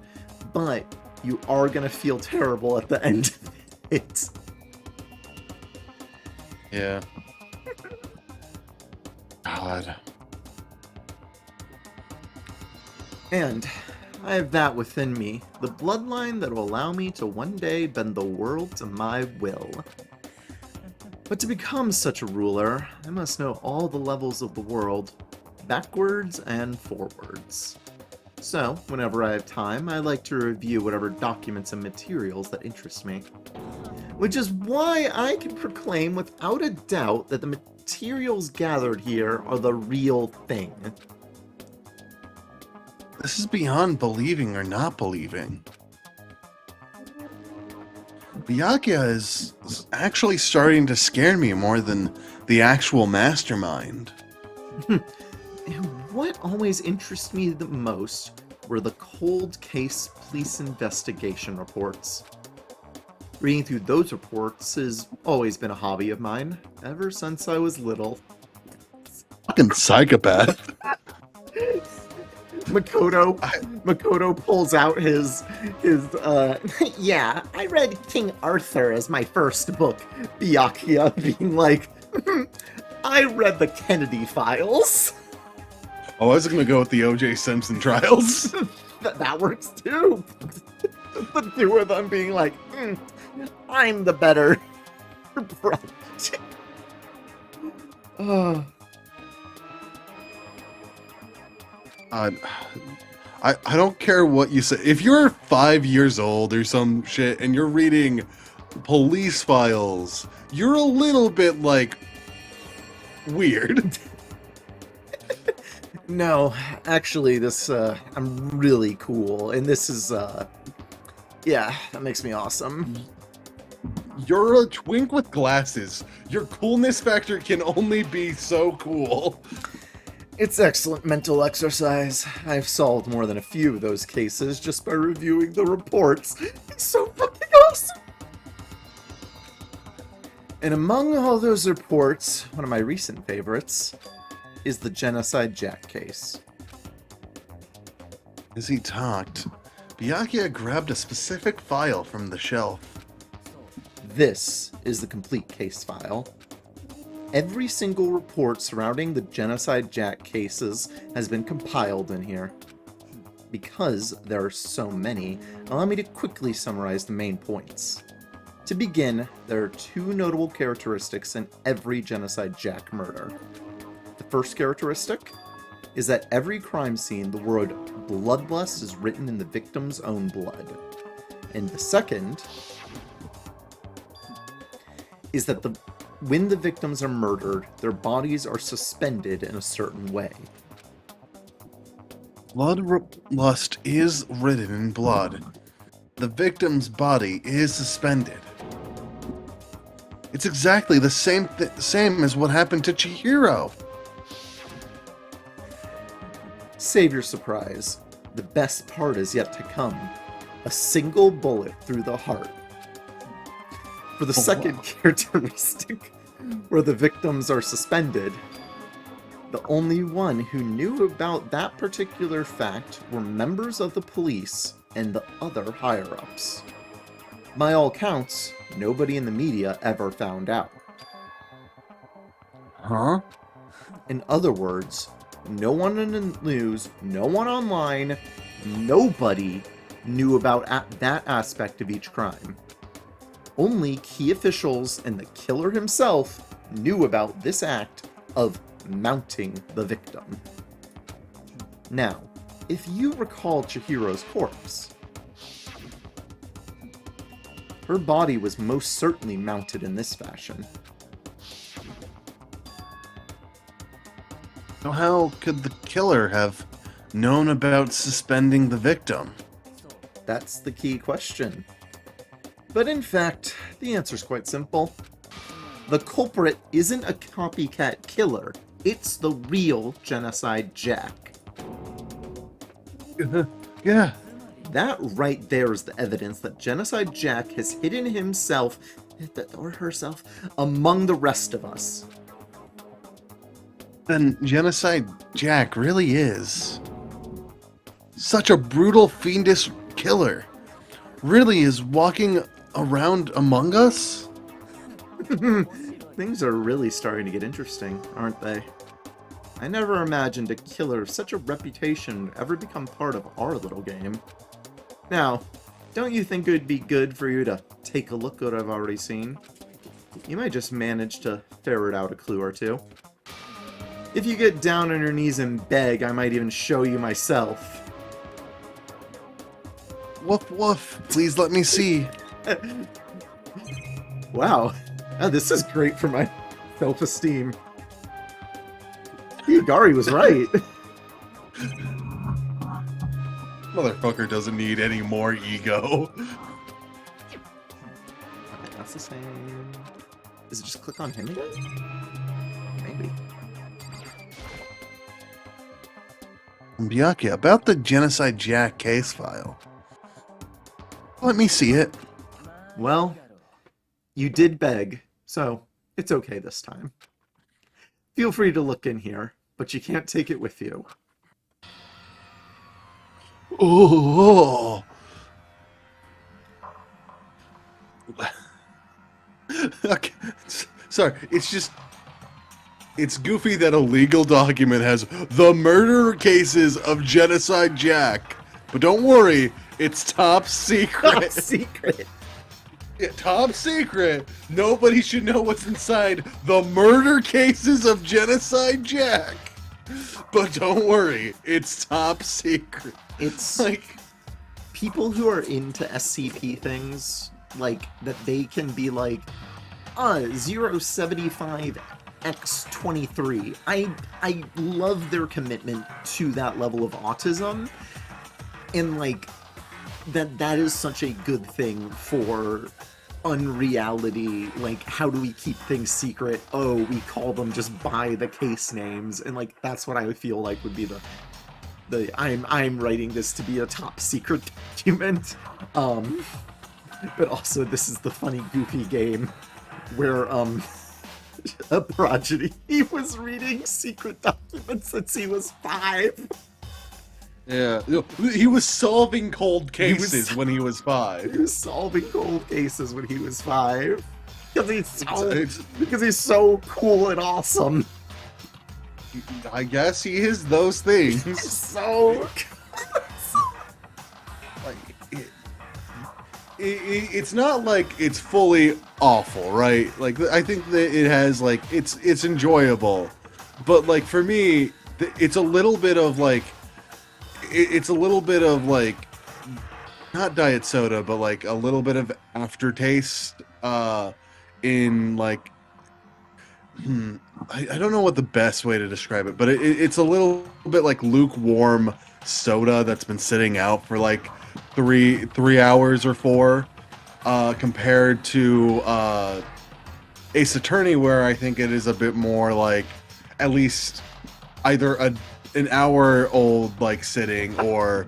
but you are going to feel terrible at the end of it? Yeah. God. And I have that within me, the bloodline that will allow me to one day bend the world to my will. But to become such a ruler, I must know all the levels of the world, backwards and forwards. So, whenever I have time, I like to review whatever documents and materials that interest me. Which is why I can proclaim without a doubt that the materials gathered here are the real thing. This is beyond believing or not believing. Byakuya is actually starting to scare me more than the actual mastermind. And what always interested me the most were the cold case police investigation reports. Reading through those reports has always been a hobby of mine, ever since I was little. Fucking psychopath. Makoto pulls out his yeah, I read King Arthur as my first book. Byakuya being like, I read the Kennedy Files. Oh, I was gonna go with the O.J. Simpson trials. That works too. The two of them being like, I'm the better project. Oh. I don't care what you say. If you're 5 years old or some shit and you're reading police files, you're a little bit like weird. No, actually, this I'm really cool, and this is yeah, that makes me awesome. You're a twink with glasses. Your coolness factor can only be so cool. It's excellent mental exercise. I've solved more than a few of those cases just by reviewing the reports. It's so fucking awesome! And among all those reports, one of my recent favorites is the Genocide Jack case. As he talked, Byakuya grabbed a specific file from the shelf. This is the complete case file. Every single report surrounding the Genocide Jack cases has been compiled in here. Because there are so many, allow me to quickly summarize the main points. To begin, there are two notable characteristics in every Genocide Jack murder. The first characteristic is that every crime scene, the word bloodlust is written in the victim's own blood. And the second is that when the victims are murdered, their bodies are suspended in a certain way. Bloodlust is written in blood. The victim's body is suspended. It's exactly the same as what happened to Chihiro. Save your surprise. The best part is yet to come. A single bullet through the heart. For the second characteristic, where the victims are suspended, the only one who knew about that particular fact were members of the police and the other higher-ups. By all counts, nobody in the media ever found out. Huh? In other words, no one in the news, no one online, nobody knew about that aspect of each crime. Only key officials and the killer himself knew about this act of mounting the victim. Now, if you recall Chihiro's corpse, her body was most certainly mounted in this fashion. So how could the killer have known about suspending the victim? That's the key question. But in fact, the answer's quite simple. The culprit isn't a copycat killer, it's the real Genocide Jack. Yeah. That right there is the evidence that Genocide Jack has hidden himself, or herself, among the rest of us. Then Genocide Jack really is such a brutal, fiendish killer. Really is walking around among us? Things are really starting to get interesting, aren't they? I never imagined a killer of such a reputation would ever become part of our little game. Now, don't you think it would be good for you to take a look at what I've already seen? You might just manage to ferret out a clue or two. If you get down on your knees and beg, I might even show you myself. Woof woof, please let me see. Wow, this is great for my self-esteem. Higari was right. Motherfucker doesn't need any more ego. Okay, that's the same. Is it just click on him again? Maybe. Miyake, about the Genocide Jack case file. Let me see it. Well, you did beg, so it's okay this time. Feel free to look in here, but you can't take it with you. Oh. Okay. Sorry, it's goofy that a legal document has the murder cases of Genocide Jack. But don't worry, it's top secret. Top secret! Yeah, top secret. Nobody should know what's inside the murder cases of Genocide Jack. But don't worry, it's top secret. It's Like, people who are into SCP things, like, that they can be like, 075X23. I love their commitment to that level of autism, and like that is such a good thing for unreality. Like, how do we keep things secret? Oh, we call them just by the case names, and like that's what I feel like would be the I'm writing this to be a top secret document. But also this is the funny goofy game where a prodigy, he was reading secret documents since he was 5. yeah, he was solving cold cases when he was 5. He was solving cold cases when he was 5. Because he's so cool and awesome. I guess he is those things. So Like, it's not like it's fully awful, right? Like I think that it has like it's enjoyable, but like for me, it's a little bit of like it's a little bit of like not diet soda, but like a little bit of aftertaste. In like I don't know what the best way to describe it, but it's a little bit like lukewarm soda that's been sitting out for like three hours or four, compared to Ace Attorney, where I think it is a bit more like at least either an hour old like sitting, or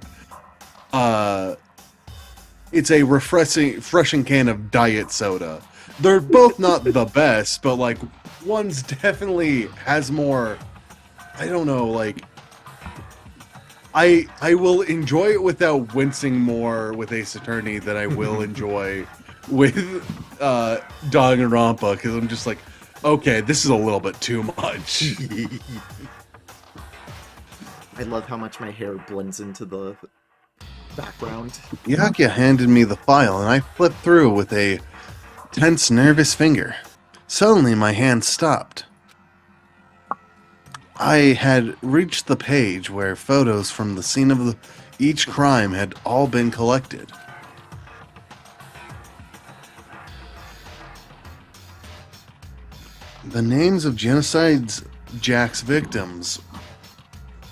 it's a refreshing can of diet soda. They're both not the best, but like one's definitely has more. I don't know, like I will enjoy it without wincing more with Ace Attorney than I will enjoy with Danganronpa, because I'm just like, okay, this is a little bit too much. I love how much my hair blends into the background. Yakia handed me the file, and I flipped through with a tense, nervous finger. Suddenly, my hand stopped. I had reached the page where photos from the scene of each crime had all been collected. The names of genocide's Jack's victims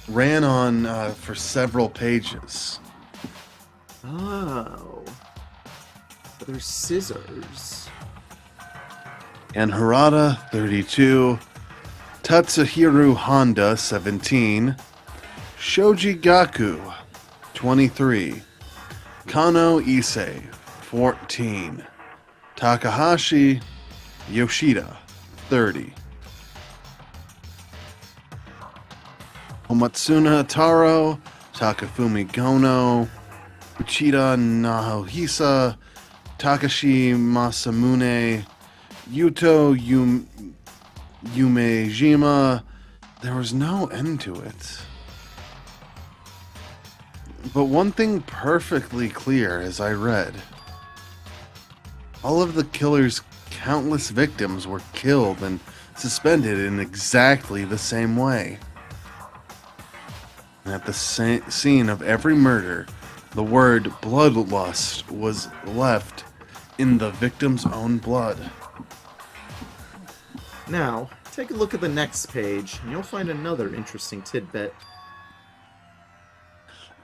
ran on for several pages. Oh. There's scissors. And Harada, 32, Tatsuhiro Honda, 17, Shoji Gaku, 23, Kano Issei, 14, Takahashi Yoshida, 30, Omatsuna Taro, Takafumi Gono, Uchida Nahohisa, Takashi Masamune, Yuto Yumejima. There was no end to it. But one thing perfectly clear as I read. All of the killer's countless victims were killed and suspended in exactly the same way. And at the scene of every murder, the word bloodlust was left in the victim's own blood. Now, take a look at the next page, and you'll find another interesting tidbit.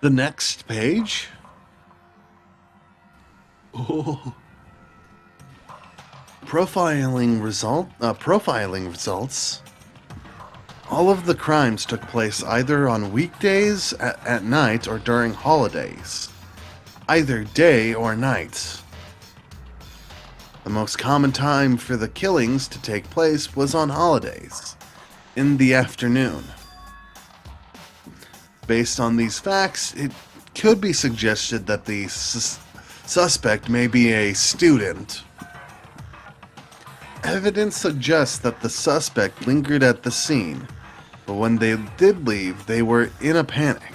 The next page? Oh. Profiling results. All of the crimes took place either on weekdays, at night, or during holidays. Either day or night. The most common time for the killings to take place was on holidays, in the afternoon. Based on these facts, it could be suggested that the suspect may be a student. Evidence suggests that the suspect lingered at the scene, but when they did leave, they were in a panic.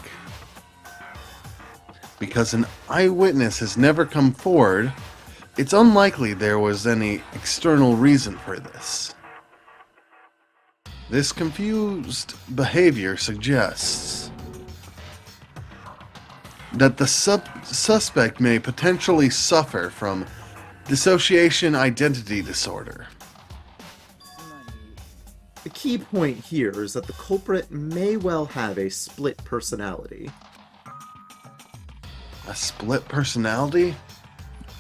Because an eyewitness has never come forward, it's unlikely there was any external reason for this. This confused behavior suggests that the suspect may potentially suffer from dissociation identity disorder. The key point here is that the culprit may well have a split personality. A split personality?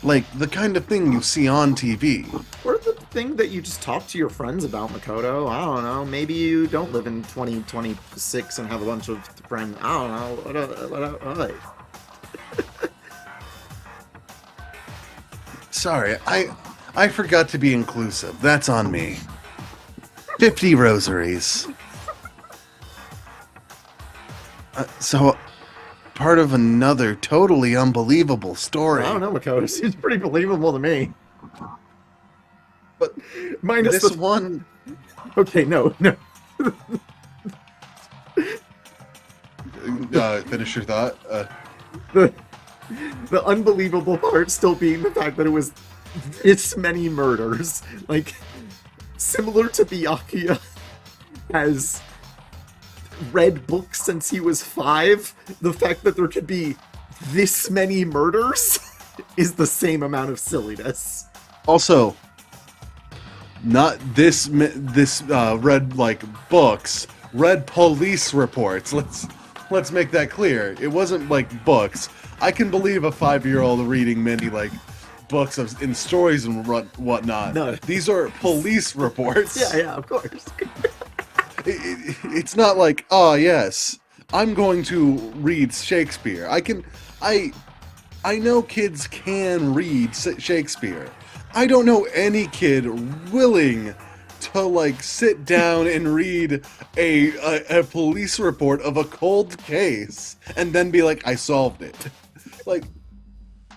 Like the kind of thing you see on TV. Or the thing that you just talk to your friends about, Makoto. I don't know. Maybe you don't live in 2026 and have a bunch of friends. I don't know. Sorry, I forgot to be inclusive. That's on me. 50 rosaries. So, part of another totally unbelievable story. I don't know, Makoto. Seems pretty believable to me. But minus this the one... Okay, no. Finish your thought. The unbelievable part still being the fact that it was this many murders. Like, similar to Byakuya has read books since he was 5, the fact that there could be this many murders is the same amount of silliness. Also, not this read like books, read police reports. Let's make that clear. It wasn't like books. I can believe a 5-year-old reading many like books and stories and whatnot. No. These are police reports. Yeah, of course. It's not like, oh yes, I'm going to read Shakespeare. I know kids can read Shakespeare. I don't know any kid willing to like sit down and read a police report of a cold case and then be like, I solved it. Like,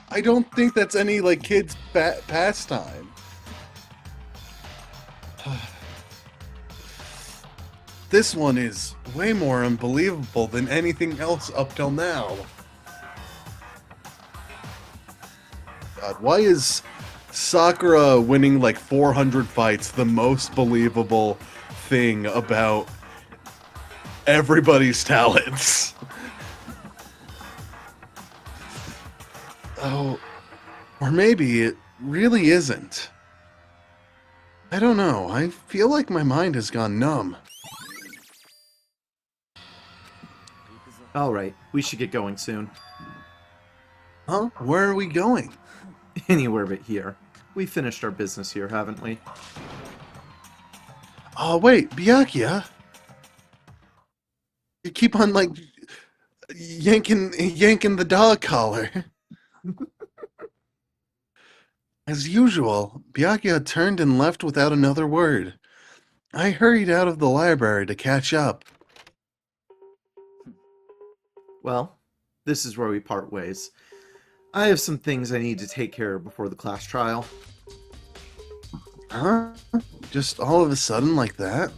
I don't think that's any like kid's pastime. This one is way more unbelievable than anything else up till now. God, why is Sakura winning like 400 fights the most believable thing about everybody's talents? Oh, or maybe it really isn't. I don't know. I feel like my mind has gone numb. Alright, we should get going soon. Huh? Where are we going? Anywhere but here. We finished our business here, haven't we? Oh, wait, Byakuya. You keep on, like, yanking the dog collar. As usual, Byakuya turned and left without another word. I hurried out of the library to catch up. Well, this is where we part ways. I have some things I need to take care of before the class trial. Huh? Just all of a sudden like that?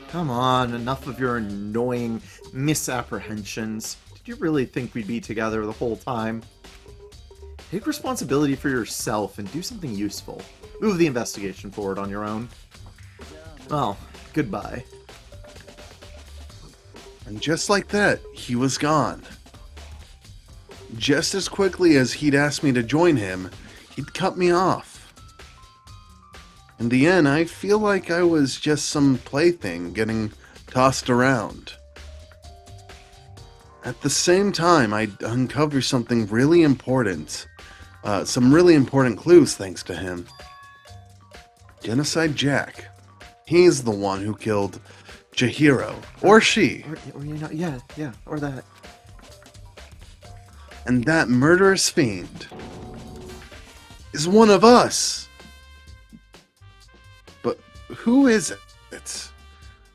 Come on, enough of your annoying misapprehensions. Did you really think we'd be together the whole time? Take responsibility for yourself and do something useful. Move the investigation forward on your own. Well, goodbye. And just like that, he was gone. Just as quickly as he'd asked me to join him, he'd cut me off. In the end, I feel like I was just some plaything getting tossed around. At the same time, I'd uncover something really important. Some really important clues thanks to him. Genocide Jack. He's the one who killed Chihiro. Or she. Or you know, yeah, or that. And that murderous fiend is one of us. But who is it?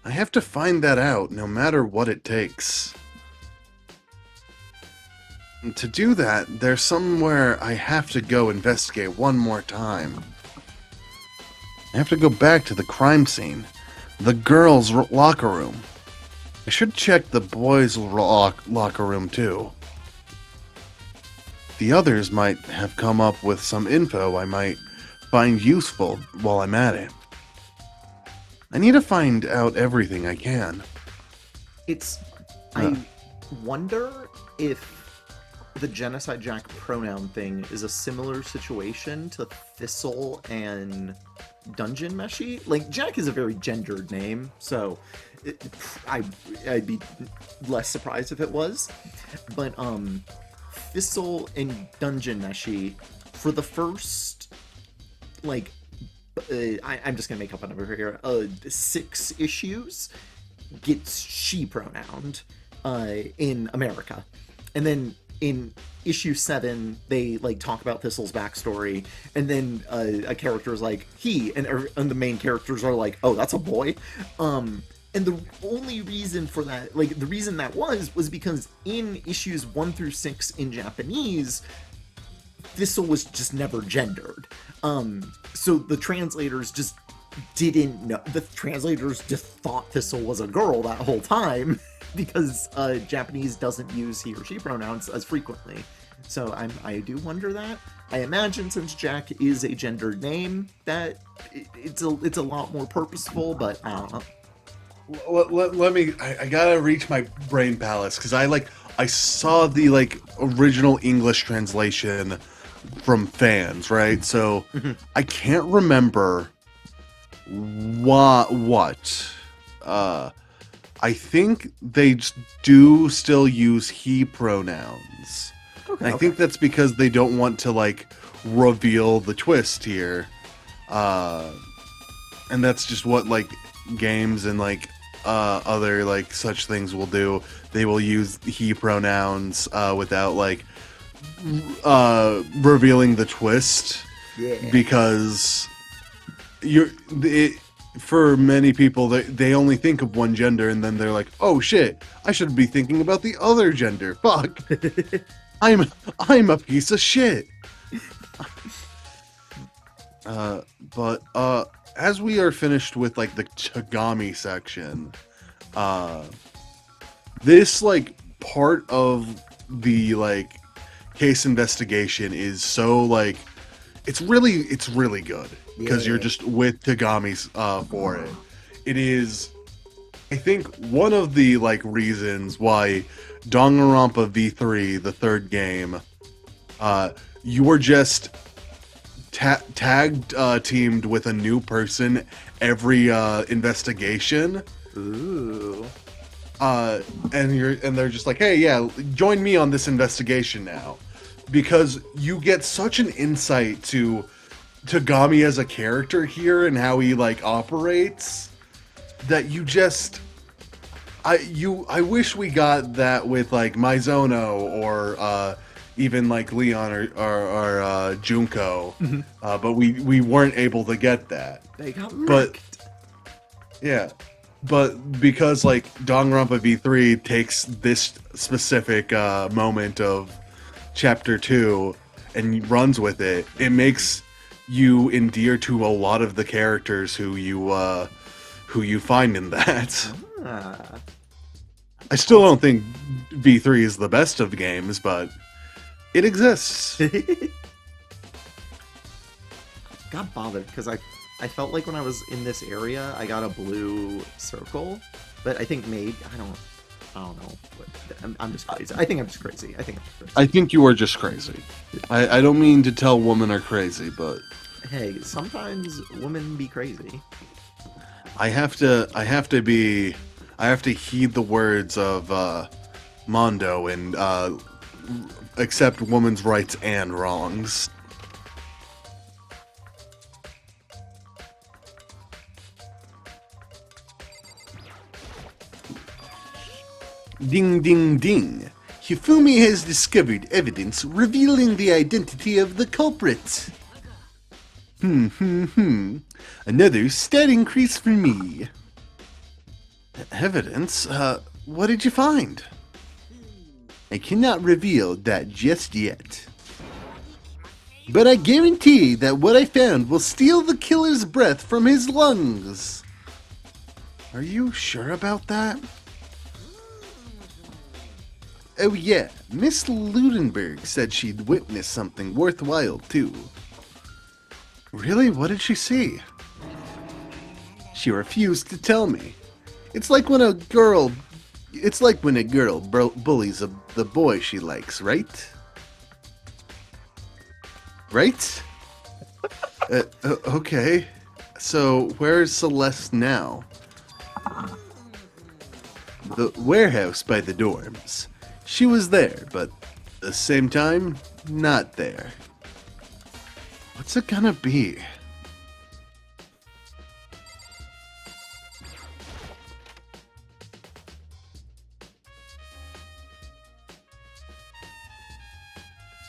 I have to find that out no matter what it takes. And to do that, there's somewhere I have to go investigate one more time. I have to go back to the crime scene. The girls' locker room. I should check the boys' locker room too. The others might have come up with some info I might find useful while I'm at it. I need to find out everything I can. I wonder if the Genocide Jack pronoun thing is a similar situation to Thistle and Dungeon Meshi. Like, Jack is a very gendered name, so I'd be less surprised if it was. But, Thistle and Dungeon Meshi, for the first, like, I'm just gonna make up a number here, 6 issues, gets she pronounced in America. And then in issue 7, they like talk about Thistle's backstory, and then a character is like he, and the main characters are like, oh, that's a boy. And the only reason for that, like the reason that was because in issues 1 through 6 in Japanese, Thistle was just never gendered. So the translators just didn't know. The translators just thought Thistle was a girl that whole time because Japanese doesn't use he or she pronouns as frequently. So I do wonder that. I imagine since Jack is a gendered name, that it's a lot more purposeful. But I don't know. Let me. I gotta reach my brain palace because I saw the original English translation from fans, right? So I can't remember what. I think they do still use he pronouns. Okay, And I okay. think that's because they don't want to reveal the twist here. And that's just what games and other such things will do. They will use he pronouns without revealing the twist Yeah. because for many people they only think of one gender and then they're like, oh shit, I should be thinking about the other gender. Fuck. I'm a piece of shit. But as we are finished with the Tagami section, this part of the case investigation is so it's really good because you're Yeah. just with Tagami's for it. It is, I think, one of the reasons why Danganronpa V3, the third game, you were just tagged teamed with a new person every investigation. Ooh. And they're just like, hey, yeah, join me on this investigation now, because you get such an insight to Tagami as a character here and how he operates that you just I wish we got that with Mizono or even Leon or Junko, but we weren't able to get that. They got But wrecked. yeah, but because Danganronpa V3 takes this specific moment of chapter 2 and runs with it, it makes you endear to a lot of the characters who you find in that. Ah. I still don't think V3 is the best of games, but it exists. Got bothered because I felt like when I was in this area, I got a blue circle, but I think I don't know. I'm just crazy. I think I'm just crazy. I think you are just crazy. I don't mean to tell women are crazy, but Hey, sometimes women be crazy. I have to heed the words of Mondo and accept women's rights and wrongs. Ding ding ding. Hifumi has discovered evidence revealing the identity of the culprit. Another stat increase for me. Evidence? What did you find? I cannot reveal that just yet. But I guarantee that what I found will steal the killer's breath from his lungs. Are you sure about that? Oh yeah, Miss Ludenberg said she'd witnessed something worthwhile too. Really? What did she see? She refused to tell me. It's like when a girl bullies the boy she likes, right? Right? Okay. So, where's Celeste now? The warehouse by the dorms. She was there, but at the same time, not there. What's it gonna be?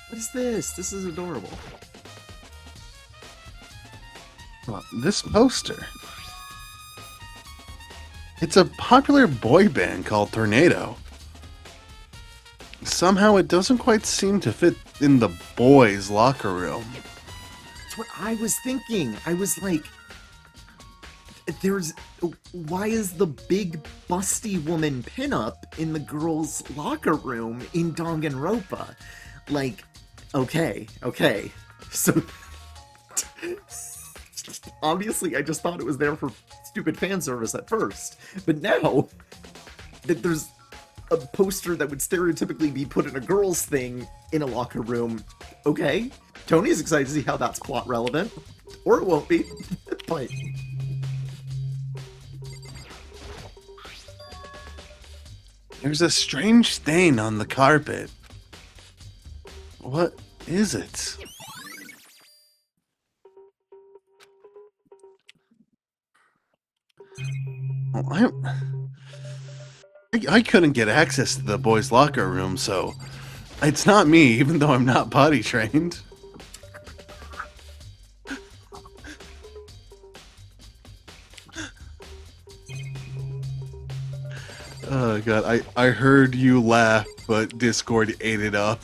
What is this? This is adorable. This poster. It's a popular boy band called Tornado. Somehow it doesn't quite seem to fit in the boys' locker room. That's what I was thinking. I was like, why is the big busty woman pinup in the girls' locker room in Danganronpa? Like, okay. So, obviously, I just thought it was there for stupid fan service at first. But now that there's a poster that would stereotypically be put in a girl's thing in a locker room, okay. Tony's excited to see how that's plot relevant. Or it won't be. But There's a strange stain on the carpet. What is it? Well, I couldn't get access to the boys' locker room, so it's not me, even though I'm not potty trained. Oh god, I heard you laugh, but Discord ate it up.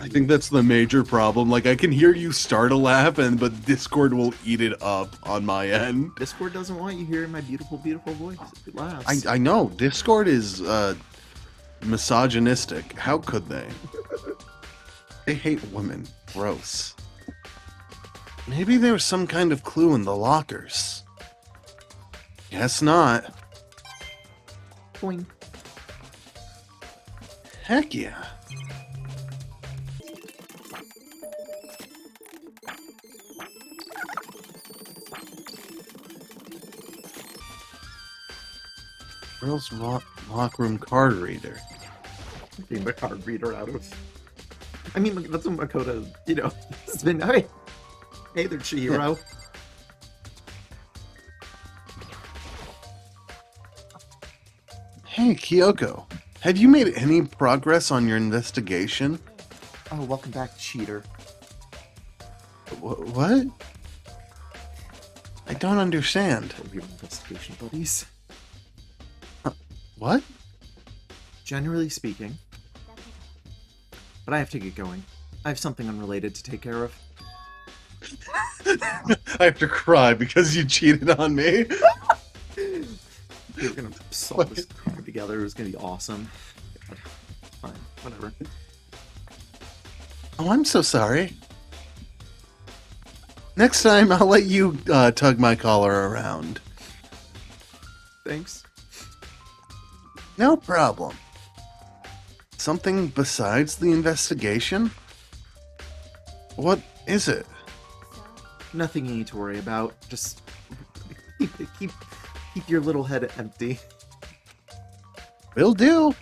I think that's the major problem. Like, I can hear you start a laugh, but Discord will eat it up on my end. Discord doesn't want you hearing my beautiful, beautiful voice. It laughs. I know. Discord is misogynistic. How could they? They hate women. Gross. Maybe there was some kind of clue in the lockers. Guess not. Boing. Heck yeah. Girls' locker room card reader. Being the card reader out of. I mean, that's what Makoto, has been. Hey there, Chihiro. Hey, Kyoko. Have you made any progress on your investigation? Oh, welcome back, cheater. What? I don't understand. Your investigation buddies. What? Generally speaking. But I have to get going. I have something unrelated to take care of. I have to cry because you cheated on me. We're gonna solve this crime together. It's gonna be awesome. God. Fine, whatever. Oh, I'm so sorry. Next time, I'll let you tug my collar around. Thanks. No problem. Something besides the investigation? What is it? Nothing you need to worry about. Just keep your little head empty. Will do.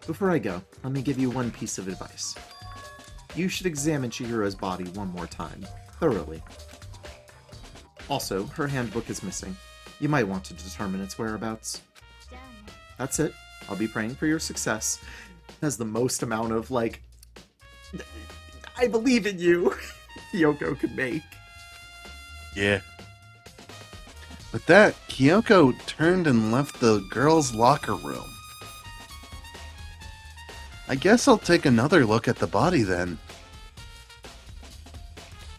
Before I go, let me give you one piece of advice. You should examine Chihiro's body one more time, thoroughly. Also, her handbook is missing. You might want to determine its whereabouts. That's it. I'll be praying for your success. Has the most amount of, I believe in you, Kyoko could make. Yeah. With that, Kyoko turned and left the girls' locker room. I guess I'll take another look at the body then.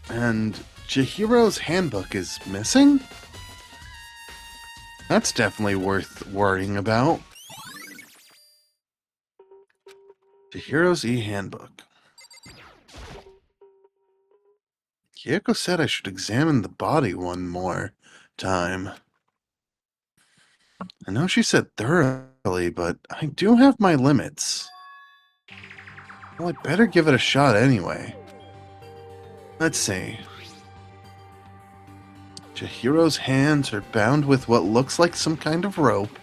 And Chihiro's handbook is missing? That's definitely worth worrying about. Chihiro's e-handbook. Kyoko said I should examine the body one more time. I know she said thoroughly, but I do have my limits. Well, I'd better give it a shot anyway. Let's see. Chihiro's hands are bound with what looks like some kind of rope.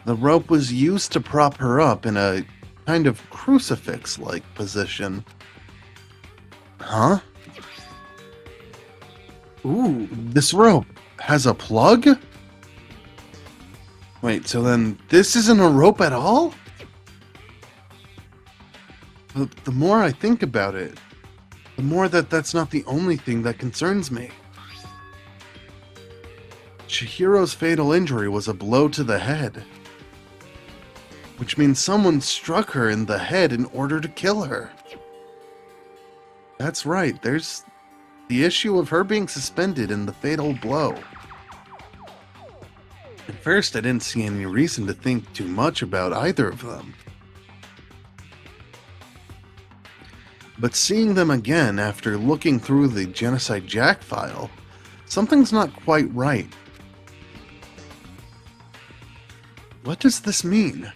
The rope was used to prop her up in a kind of crucifix-like position. Huh? Ooh, this rope has a plug? Wait, so then this isn't a rope at all? The more I think about it, the more that's not the only thing that concerns me. Chihiro's fatal injury was a blow to the head, which means someone struck her in the head in order to kill her. That's right, there's the issue of her being suspended and the fatal blow. At first, I didn't see any reason to think too much about either of them. But seeing them again after looking through the Genocide Jack file, something's not quite right. What does this mean?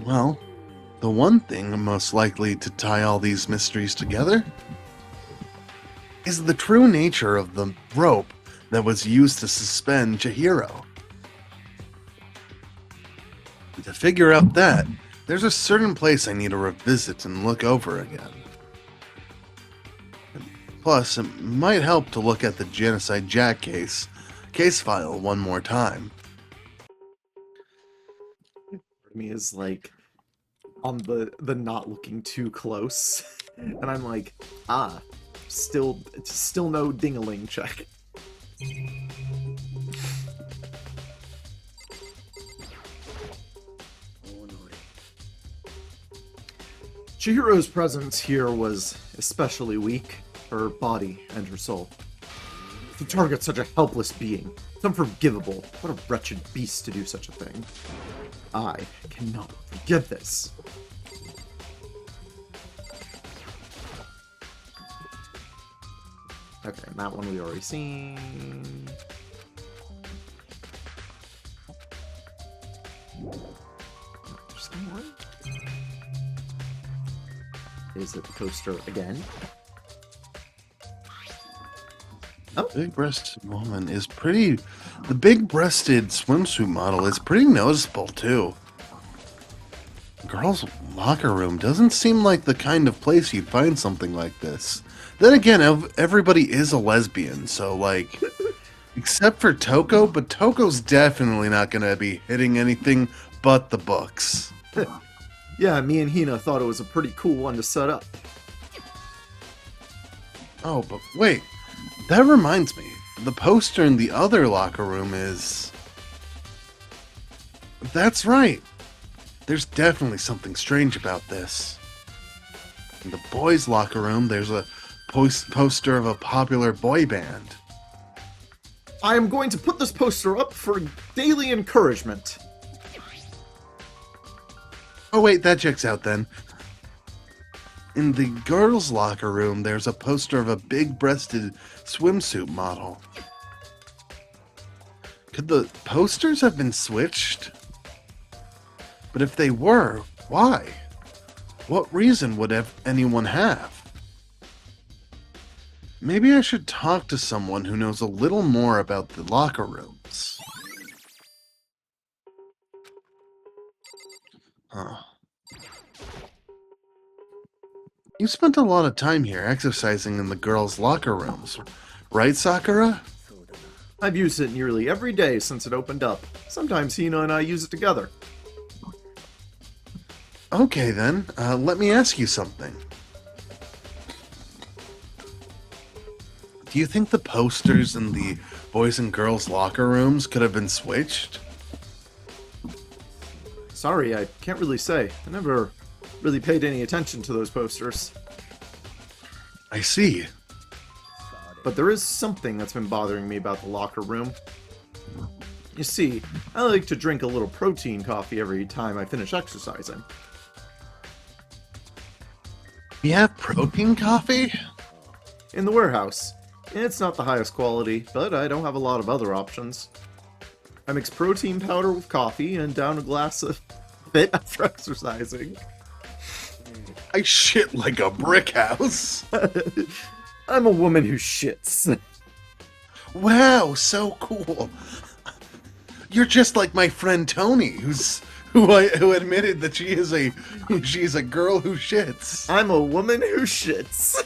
Well, the one thing most likely to tie all these mysteries together is the true nature of the rope that was used to suspend Chihiro. To figure out that, there's a certain place I need to revisit and look over again. Plus, it might help to look at the Genocide Jack case file one more time. Me is like on the not looking too close, and I'm like, still no ding-a-ling check. Chihiro's presence here was especially weak, her body and her soul. To target such a helpless being, it's unforgivable. What a wretched beast to do such a thing. I cannot forgive this. Okay, and that one we already seen. There's more. Is it the poster again? Oh. Big-breasted woman is pretty... The big-breasted swimsuit model is pretty noticeable, too. Girls' locker room doesn't seem like the kind of place you'd find something like this. Then again, everybody is a lesbian, so, like... except for Toko, but Toko's definitely not gonna be hitting anything but the books. Yeah, me and Hina thought it was a pretty cool one to set up. Oh, but wait. That reminds me. The poster in the other locker room is... That's right. There's definitely something strange about this. In the boys' locker room, there's a poster of a popular boy band. I am going to put this poster up for daily encouragement. Oh wait, that checks out then. In the girls' locker room, there's a poster of a big-breasted swimsuit model. Could the posters have been switched? But if they were, why? What reason would anyone have? Maybe I should talk to someone who knows a little more about the locker rooms. Huh. You spent a lot of time here exercising in the girls' locker rooms, right, Sakura? I've used it nearly every day since it opened up. Sometimes Hina and I use it together. Okay then, let me ask you something. Do you think the posters in the boys and girls' locker rooms could have been switched? Sorry, I can't really say. I never really paid any attention to those posters. I see. But there is something that's been bothering me about the locker room. You see, I like to drink a little protein coffee every time I finish exercising. You have protein coffee? In the warehouse. It's not the highest quality, but I don't have a lot of other options. I mix protein powder with coffee and down a glass of it after exercising. I shit like a brick house. I'm a woman who shits. Wow, so cool. You're just like my friend Tony, who admitted that she is a girl who shits. I'm a woman who shits.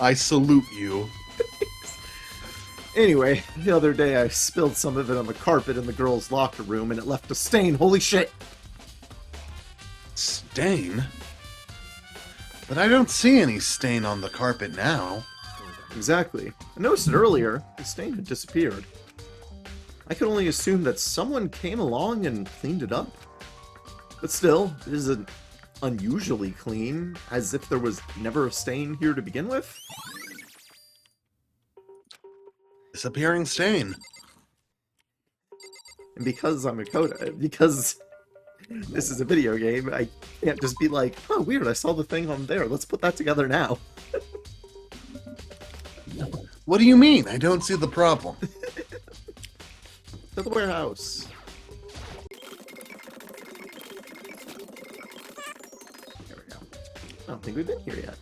I salute you. Anyway, the other day I spilled some of it on the carpet in the girls' locker room and it left a stain. Holy shit! Stain? But I don't see any stain on the carpet now. Exactly. I noticed it earlier. The stain had disappeared. I could only assume that someone came along and cleaned it up. But still, it is an unusually clean, as if there was never a stain here to begin with. Disappearing stain. And because I'm a coda, because this is a video game, I can't just be like, oh, weird, I saw the thing on there, let's put that together now. What do you mean? I don't see the problem. To the warehouse. There we go. I don't think we've been here yet.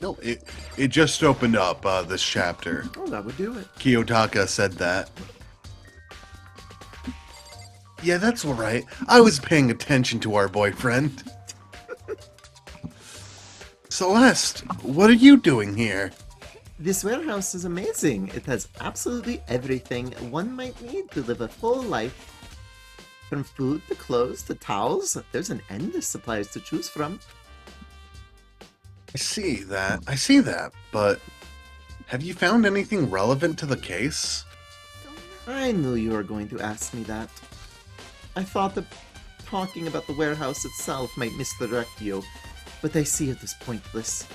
No, it just opened up, this chapter. Oh, that would do it. Kiyotaka said that. Yeah, that's alright. I was paying attention to our boyfriend. Celeste, what are you doing here? This warehouse is amazing. It has absolutely everything one might need to live a full life. From food to clothes to towels, there's an endless supplies to choose from. I see that, but have you found anything relevant to the case? I knew you were going to ask me that. I thought that talking about the warehouse itself might misdirect you, but I see it as pointless.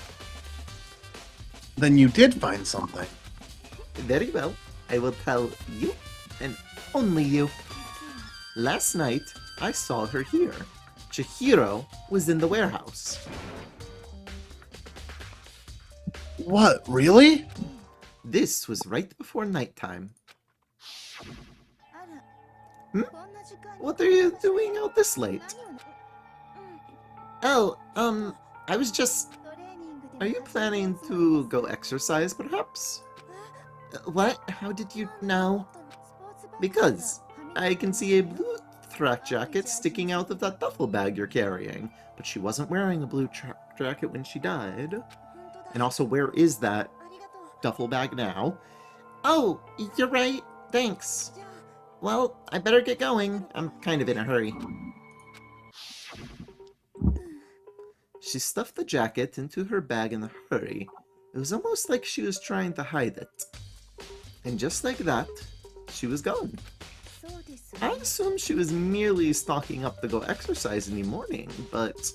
Then you did find something. Very well, I will tell you, and only you. Last night, I saw her here. Chihiro was in the warehouse. What, really? This was right before nighttime. Hmm? What are you doing out this late? Oh, I was just... Are you planning to go exercise, perhaps? What? How did you know? Because I can see a blue track jacket sticking out of that duffel bag you're carrying. But she wasn't wearing a blue track jacket when she died. And also, where is that duffel bag now? Oh, you're right. Thanks. Well, I better get going. I'm kind of in a hurry. She stuffed the jacket into her bag in a hurry. It was almost like she was trying to hide it. And just like that, she was gone. I assumed she was merely stocking up to go exercise in the morning, but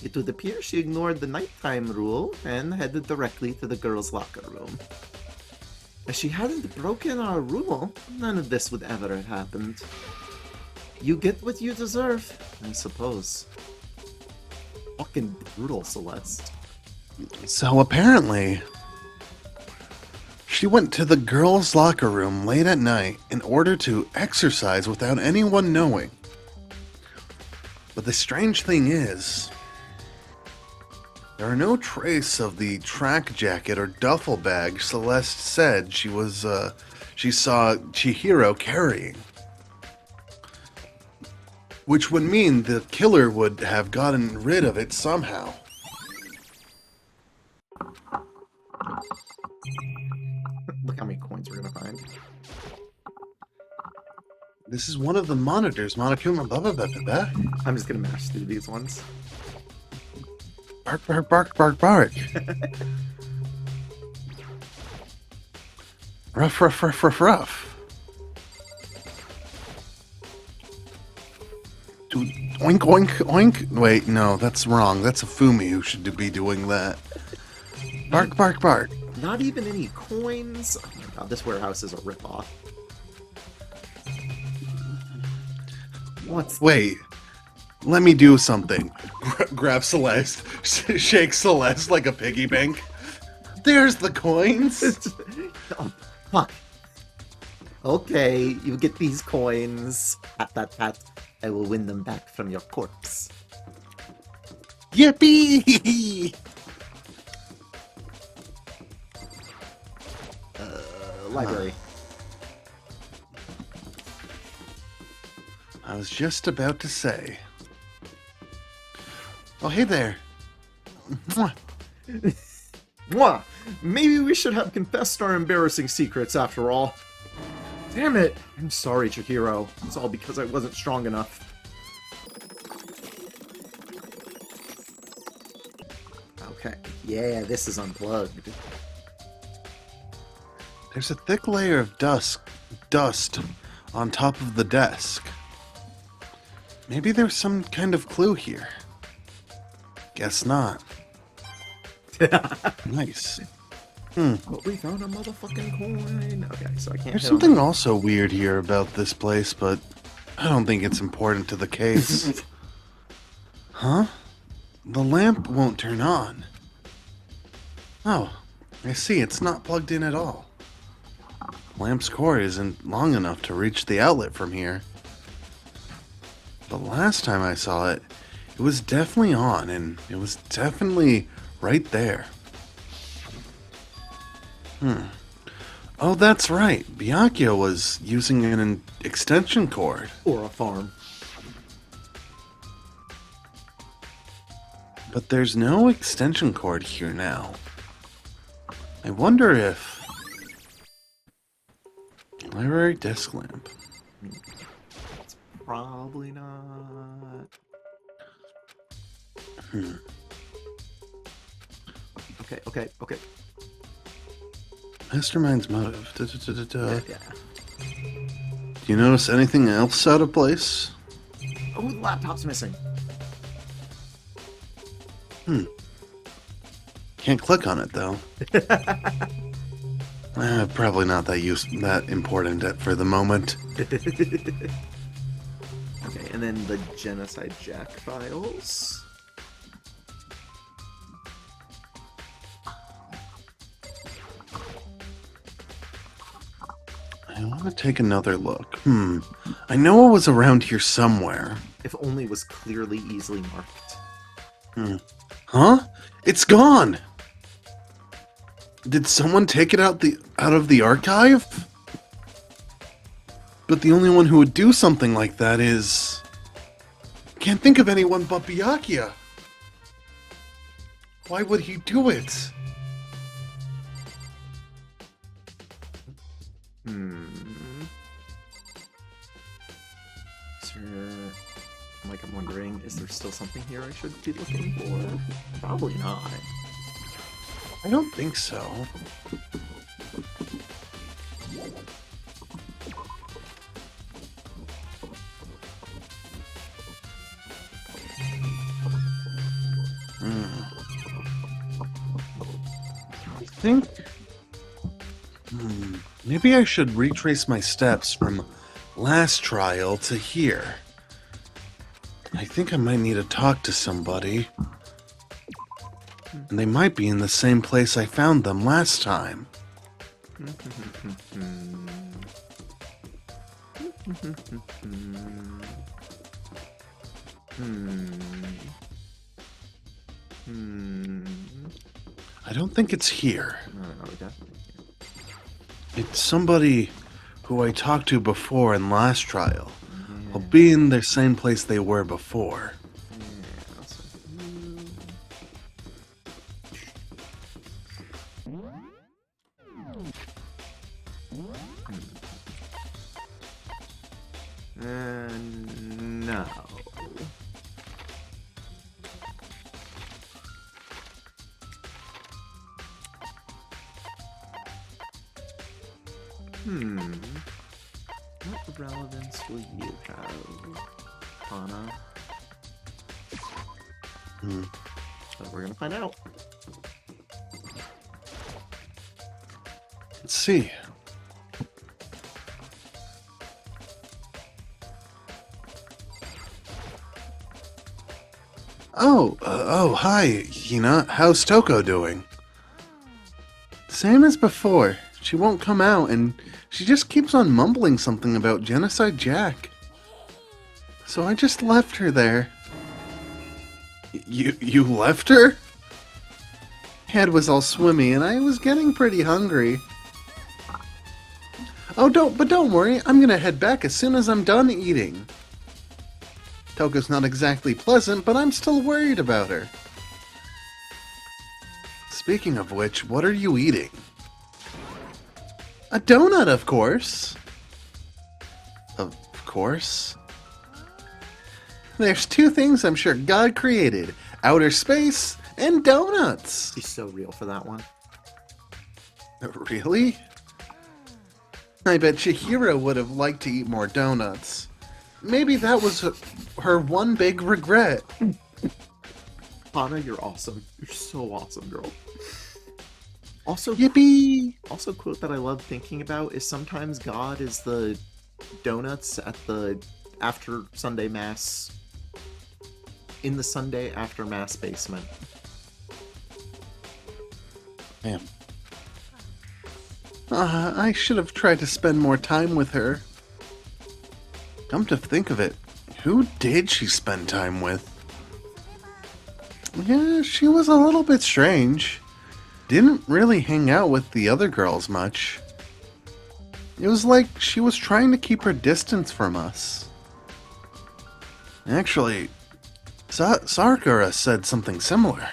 it would appear she ignored the nighttime rule and headed directly to the girls' locker room. If she hadn't broken our rule, none of this would ever have happened. You get what you deserve, I suppose. Fucking brutal, Celeste. So apparently, she went to the girls' locker room late at night in order to exercise without anyone knowing. But the strange thing is, there are no trace of the track jacket or duffel bag Celeste said she saw Chihiro carrying. Which would mean the killer would have gotten rid of it somehow. Look how many coins we're gonna find. This is one of the monitors, Monokuma Baba. I'm just gonna mash through these ones. Bark, bark, bark, bark, bark. Ruff, ruff, ruff, ruff, ruff. Dude, oink, oink, oink. Wait, no, that's wrong. That's a Fumi who should be doing that. Bark, bark, bark. Not even any coins. Oh my god, this warehouse is a ripoff. What's... Wait, let me do something. Grab Celeste, shake Celeste like a piggy bank. There's the coins. Oh, fuck. Okay, you get these coins. Pat, pat, pat. I will win them back from your corpse. Yippee! Library. I was just about to say. Oh, hey there. Mwah. Mwah! Maybe we should have confessed our embarrassing secrets after all. Damn it! I'm sorry, Chihiro. It's all because I wasn't strong enough. Okay. Yeah, this is unplugged. There's a thick layer of dust on top of the desk. Maybe there's some kind of clue here. Guess not. Nice. But we found a motherfucking coin. Okay, so I can't. There's hit on something that. also weird here about this place, but I don't think it's important to the case. Huh? The lamp won't turn on. Oh, I see. It's not plugged in at all. Lamp's cord isn't long enough to reach the outlet from here. But last time I saw it, it was definitely on, and it was definitely right there. Oh, that's right. Byakuya was using an extension cord. Or a farm. But there's no extension cord here now. I wonder if... Library desk lamp. Probably not. Okay. Mastermind's motive. Da. Yeah. Do you notice anything else out of place? Oh, the laptop's missing. Can't click on it though. Probably not that important for the moment. Okay, and then the Genocide Jack files. I want to take another look. I know it was around here somewhere. If only it was clearly easily marked. Huh? It's gone! Did someone take it out of the archive? But the only one who would do something like that is... Can't think of anyone but Byakuya. Why would he do it? I'm wondering, is there still something here I should be looking for? Probably not. I don't think so. I think... Maybe I should retrace my steps from last trial to here. I think I might need to talk to somebody. And they might be in the same place I found them last time. I don't think it's here. No, definitely. It's somebody who I talked to before in last trial. I'll be in the same place they were before. No. What relevance will you have, Hana? But we're gonna find out. Let's see. Hi, Hina. How's Toko doing? Same as before. She won't come out, and she just keeps on mumbling something about Genocide Jack. So I just left her there. You left her? Head was all swimmy, and I was getting pretty hungry. Don't worry. I'm gonna head back as soon as I'm done eating. Toko's not exactly pleasant, but I'm still worried about her. Speaking of which, what are you eating? A donut, of course. Of course? There's two things I'm sure God created. Outer space and donuts. She's so real for that one. Really? I bet Chihiro would have liked to eat more donuts. Maybe that was her one big regret. Hana, you're awesome. You're so awesome, girl. Also, Yippee! also quote that I love thinking about is sometimes God is the donuts at the after Sunday Mass in the Sunday after Mass basement. Man. I should have tried to spend more time with her. Come to think of it, who did she spend time with? Yeah, she was a little bit strange. Didn't really hang out with the other girls much. It was like she was trying to keep her distance from us. Actually, Sakura said something similar.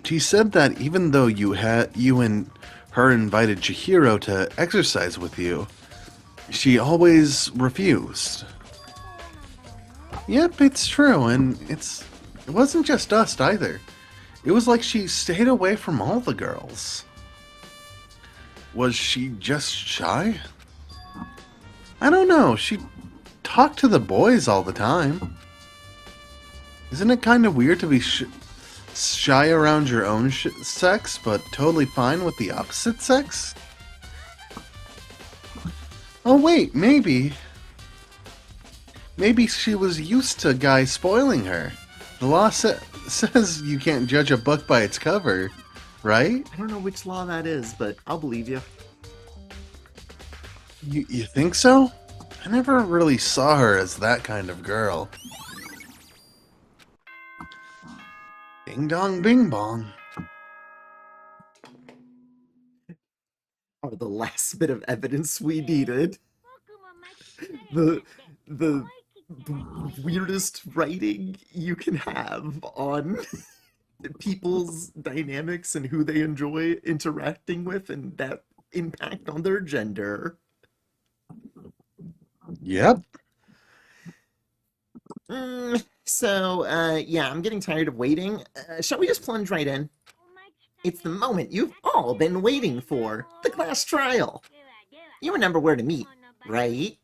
She said that even though you and her invited Chihiro to exercise with you, she always refused. Yep, it's true, and it wasn't just us either. It was like she stayed away from all the girls. Was she just shy? I don't know. She talked to the boys all the time. Isn't it kind of weird to be shy around your own sex, but totally fine with the opposite sex? Oh wait, maybe. Maybe she was used to guys spoiling her. The law says you can't judge a book by its cover, right? I don't know which law that is, but I'll believe you. You think so? I never really saw her as that kind of girl. Ding dong bing bong. Oh, the last bit of evidence we needed. The the weirdest writing you can have on people's dynamics and who they enjoy interacting with and that impact on their gender. Yep. Yeah, I'm getting tired of waiting. Shall we just plunge right in? It's the moment you've all been waiting for, the class trial. You remember where to meet, right?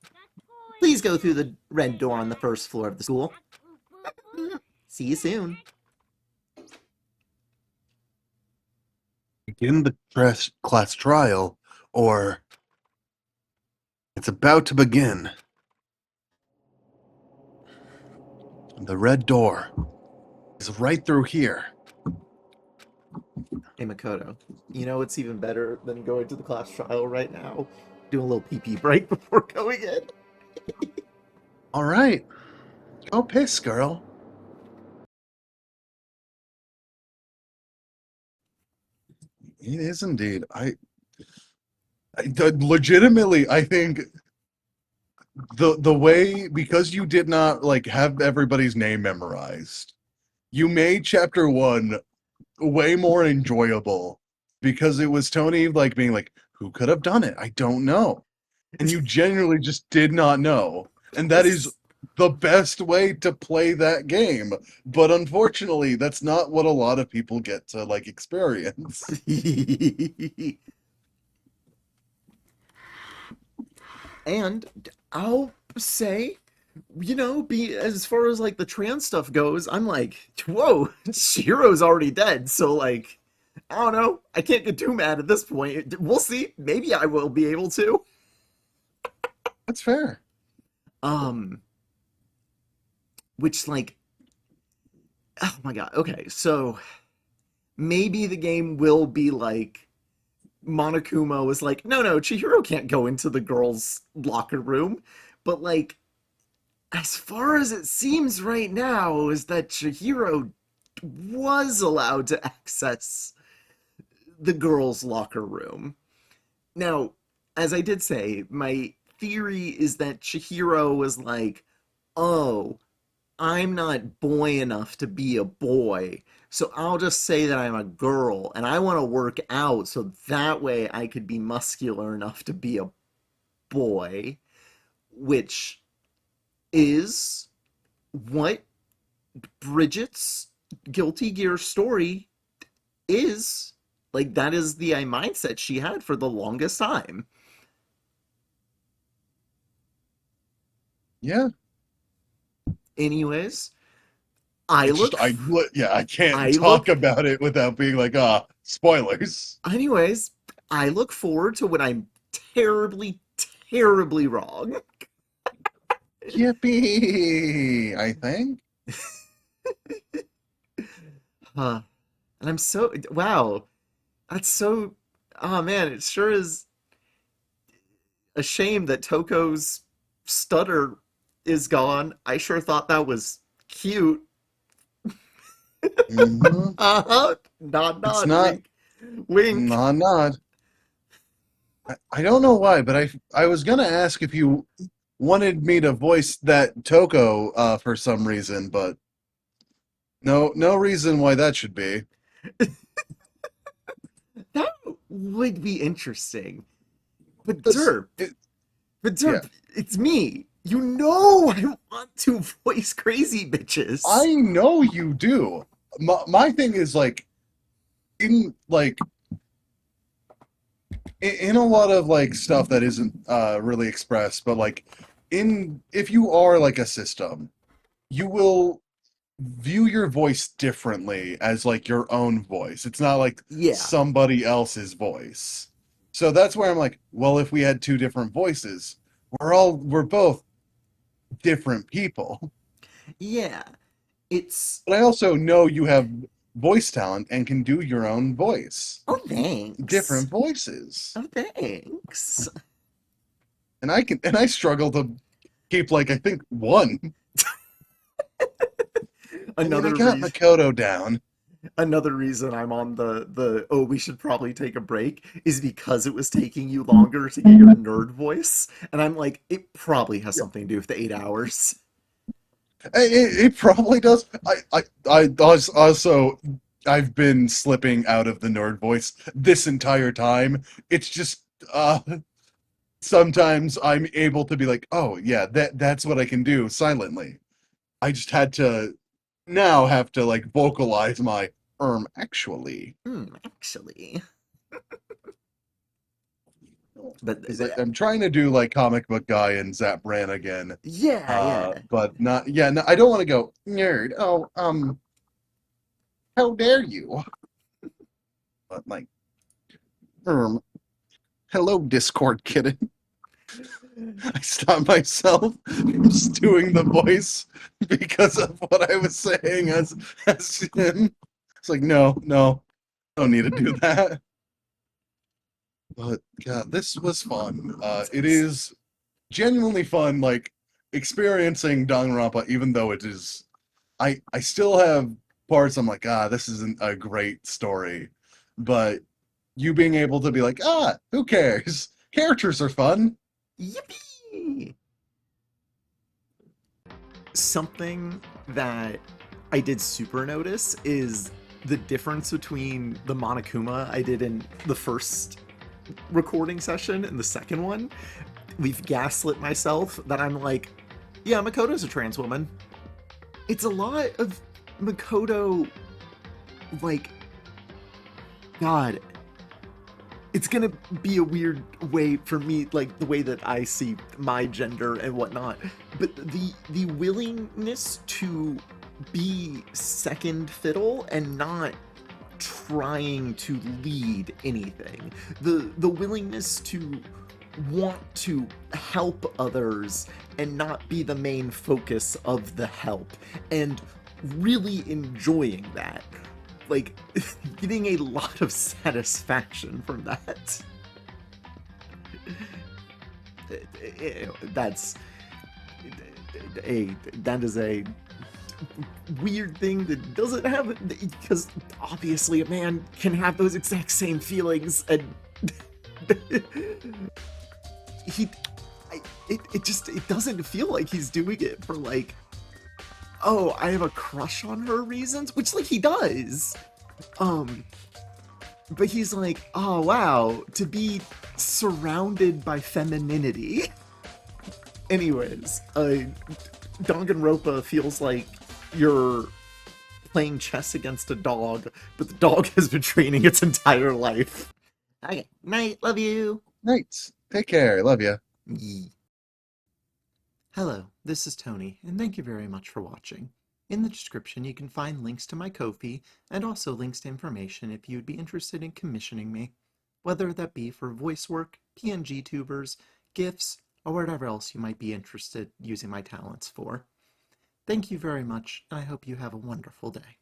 Please go through the red door on the first floor of the school. See you soon. Begin the class trial, or it's about to begin. The red door is right through here. Hey, Makoto, you know what's even better than going to the class trial right now? Doing a little pee-pee break before going in. All right. Go piss, girl. It is indeed. Legitimately, I think the way, because you did not like have everybody's name memorized, you made chapter 1 way more enjoyable, because it was Tony like being like, who could have done it? I don't know. And you genuinely just did not know. And that is This the best way to play that game. But unfortunately, that's not what a lot of people get to like experience. And I'll say, be as far as like the trans stuff goes, I'm like, whoa, Shiro's already dead, so like, I don't know. I can't get too mad at this point. We'll see. Maybe I will be able to. That's fair. Um, which like, oh my god. Okay, so maybe the game will be like Monokuma was like, no, Chihiro can't go into the girls' locker room. But like, as far as it seems right now, is that Chihiro was allowed to access the girls' locker room. Now, as I did say, my theory is that Chihiro was like, oh, I'm not boy enough to be a boy. So I'll just say that I'm a girl and I want to work out so that way I could be muscular enough to be a boy, which is what Bridget's Guilty Gear story is. Like, that is the mindset she had for the longest time. Yeah. Anyways, I It's just look, f- I can't I talk look. about it without being like, spoilers. Anyways, I look forward to when I'm terribly, terribly wrong. Yippee! I think. Huh. And I'm so wow. That's so. Oh man, it sure is a shame that Toko's stutter is gone. I sure thought that was cute. Hmm. Nod, It's nod, not, wink, wink. not. I don't know why, but I was gonna ask if you wanted me to voice that Toko for some reason, but no reason why that should be. That would be interesting. But 'Cause Derp, it, but yeah, Derp, it's me. You know I want to voice crazy bitches. I know you do. My thing is like in like in a lot of like stuff that isn't really expressed, but like in if you are like a system, you will view your voice differently as like your own voice. It's not like Yeah, somebody else's voice. So that's where I'm like, well, if we had two different voices, we're both different people. yeah. It's But I also know you have voice talent and can do your own voice. oh thanks. Different voices. Oh thanks. And I struggle to keep like I think one. I mean, I Another got reason Makoto down. another reason I'm on the oh we should probably take a break is because it was taking you longer to get your nerd voice, and I'm like it probably has something to do with the 8 hours. It probably does. I also I've been slipping out of the nerd voice this entire time. It's just sometimes I'm able to be like, oh yeah, that's what I can do silently. I just had to now have to like vocalize my actually. Actually, but Because I'm trying to do like comic book guy and Zap Brannigan, yeah, yeah. but not yeah. No, I don't want to go nerd. Oh, how dare you? But like, um, hello, Discord kitten. I stopped myself from just doing the voice because of what I was saying as him. It's like, no, don't need to do that. But God, this was fun. It is genuinely fun, like experiencing Danganronpa, even though it is. I still have parts I'm like, this isn't a great story, but you being able to be like, who cares? Characters are fun. Yippee! Something that I did super notice is the difference between the Monokuma I did in the first recording session and the second one. We've gaslit myself that I'm like, yeah, Makoto's a trans woman. It's a lot of Makoto, like, God, it's gonna be a weird way for me, like the way that I see my gender and whatnot. But the willingness to be second fiddle and not trying to lead anything, the willingness to want to help others and not be the main focus of the help, and really enjoying that, like getting a lot of satisfaction from that. That's that is a weird thing that doesn't have, because obviously a man can have those exact same feelings, and he it just it doesn't feel like he's doing it for like, oh, I have a crush on her reasons, which like he does. Um, but he's like, oh wow, to be surrounded by femininity. Anyways, Danganronpa feels like you're playing chess against a dog, but the dog has been training its entire life. Okay, night, love you. Nights. Take care. Love you. Yee. Hello, this is Tony, and thank you very much for watching. In the description, you can find links to my Ko-fi and also links to information if you'd be interested in commissioning me, whether that be for voice work, PNG tubers, GIFs, or whatever else you might be interested using my talents for. Thank you very much, and I hope you have a wonderful day.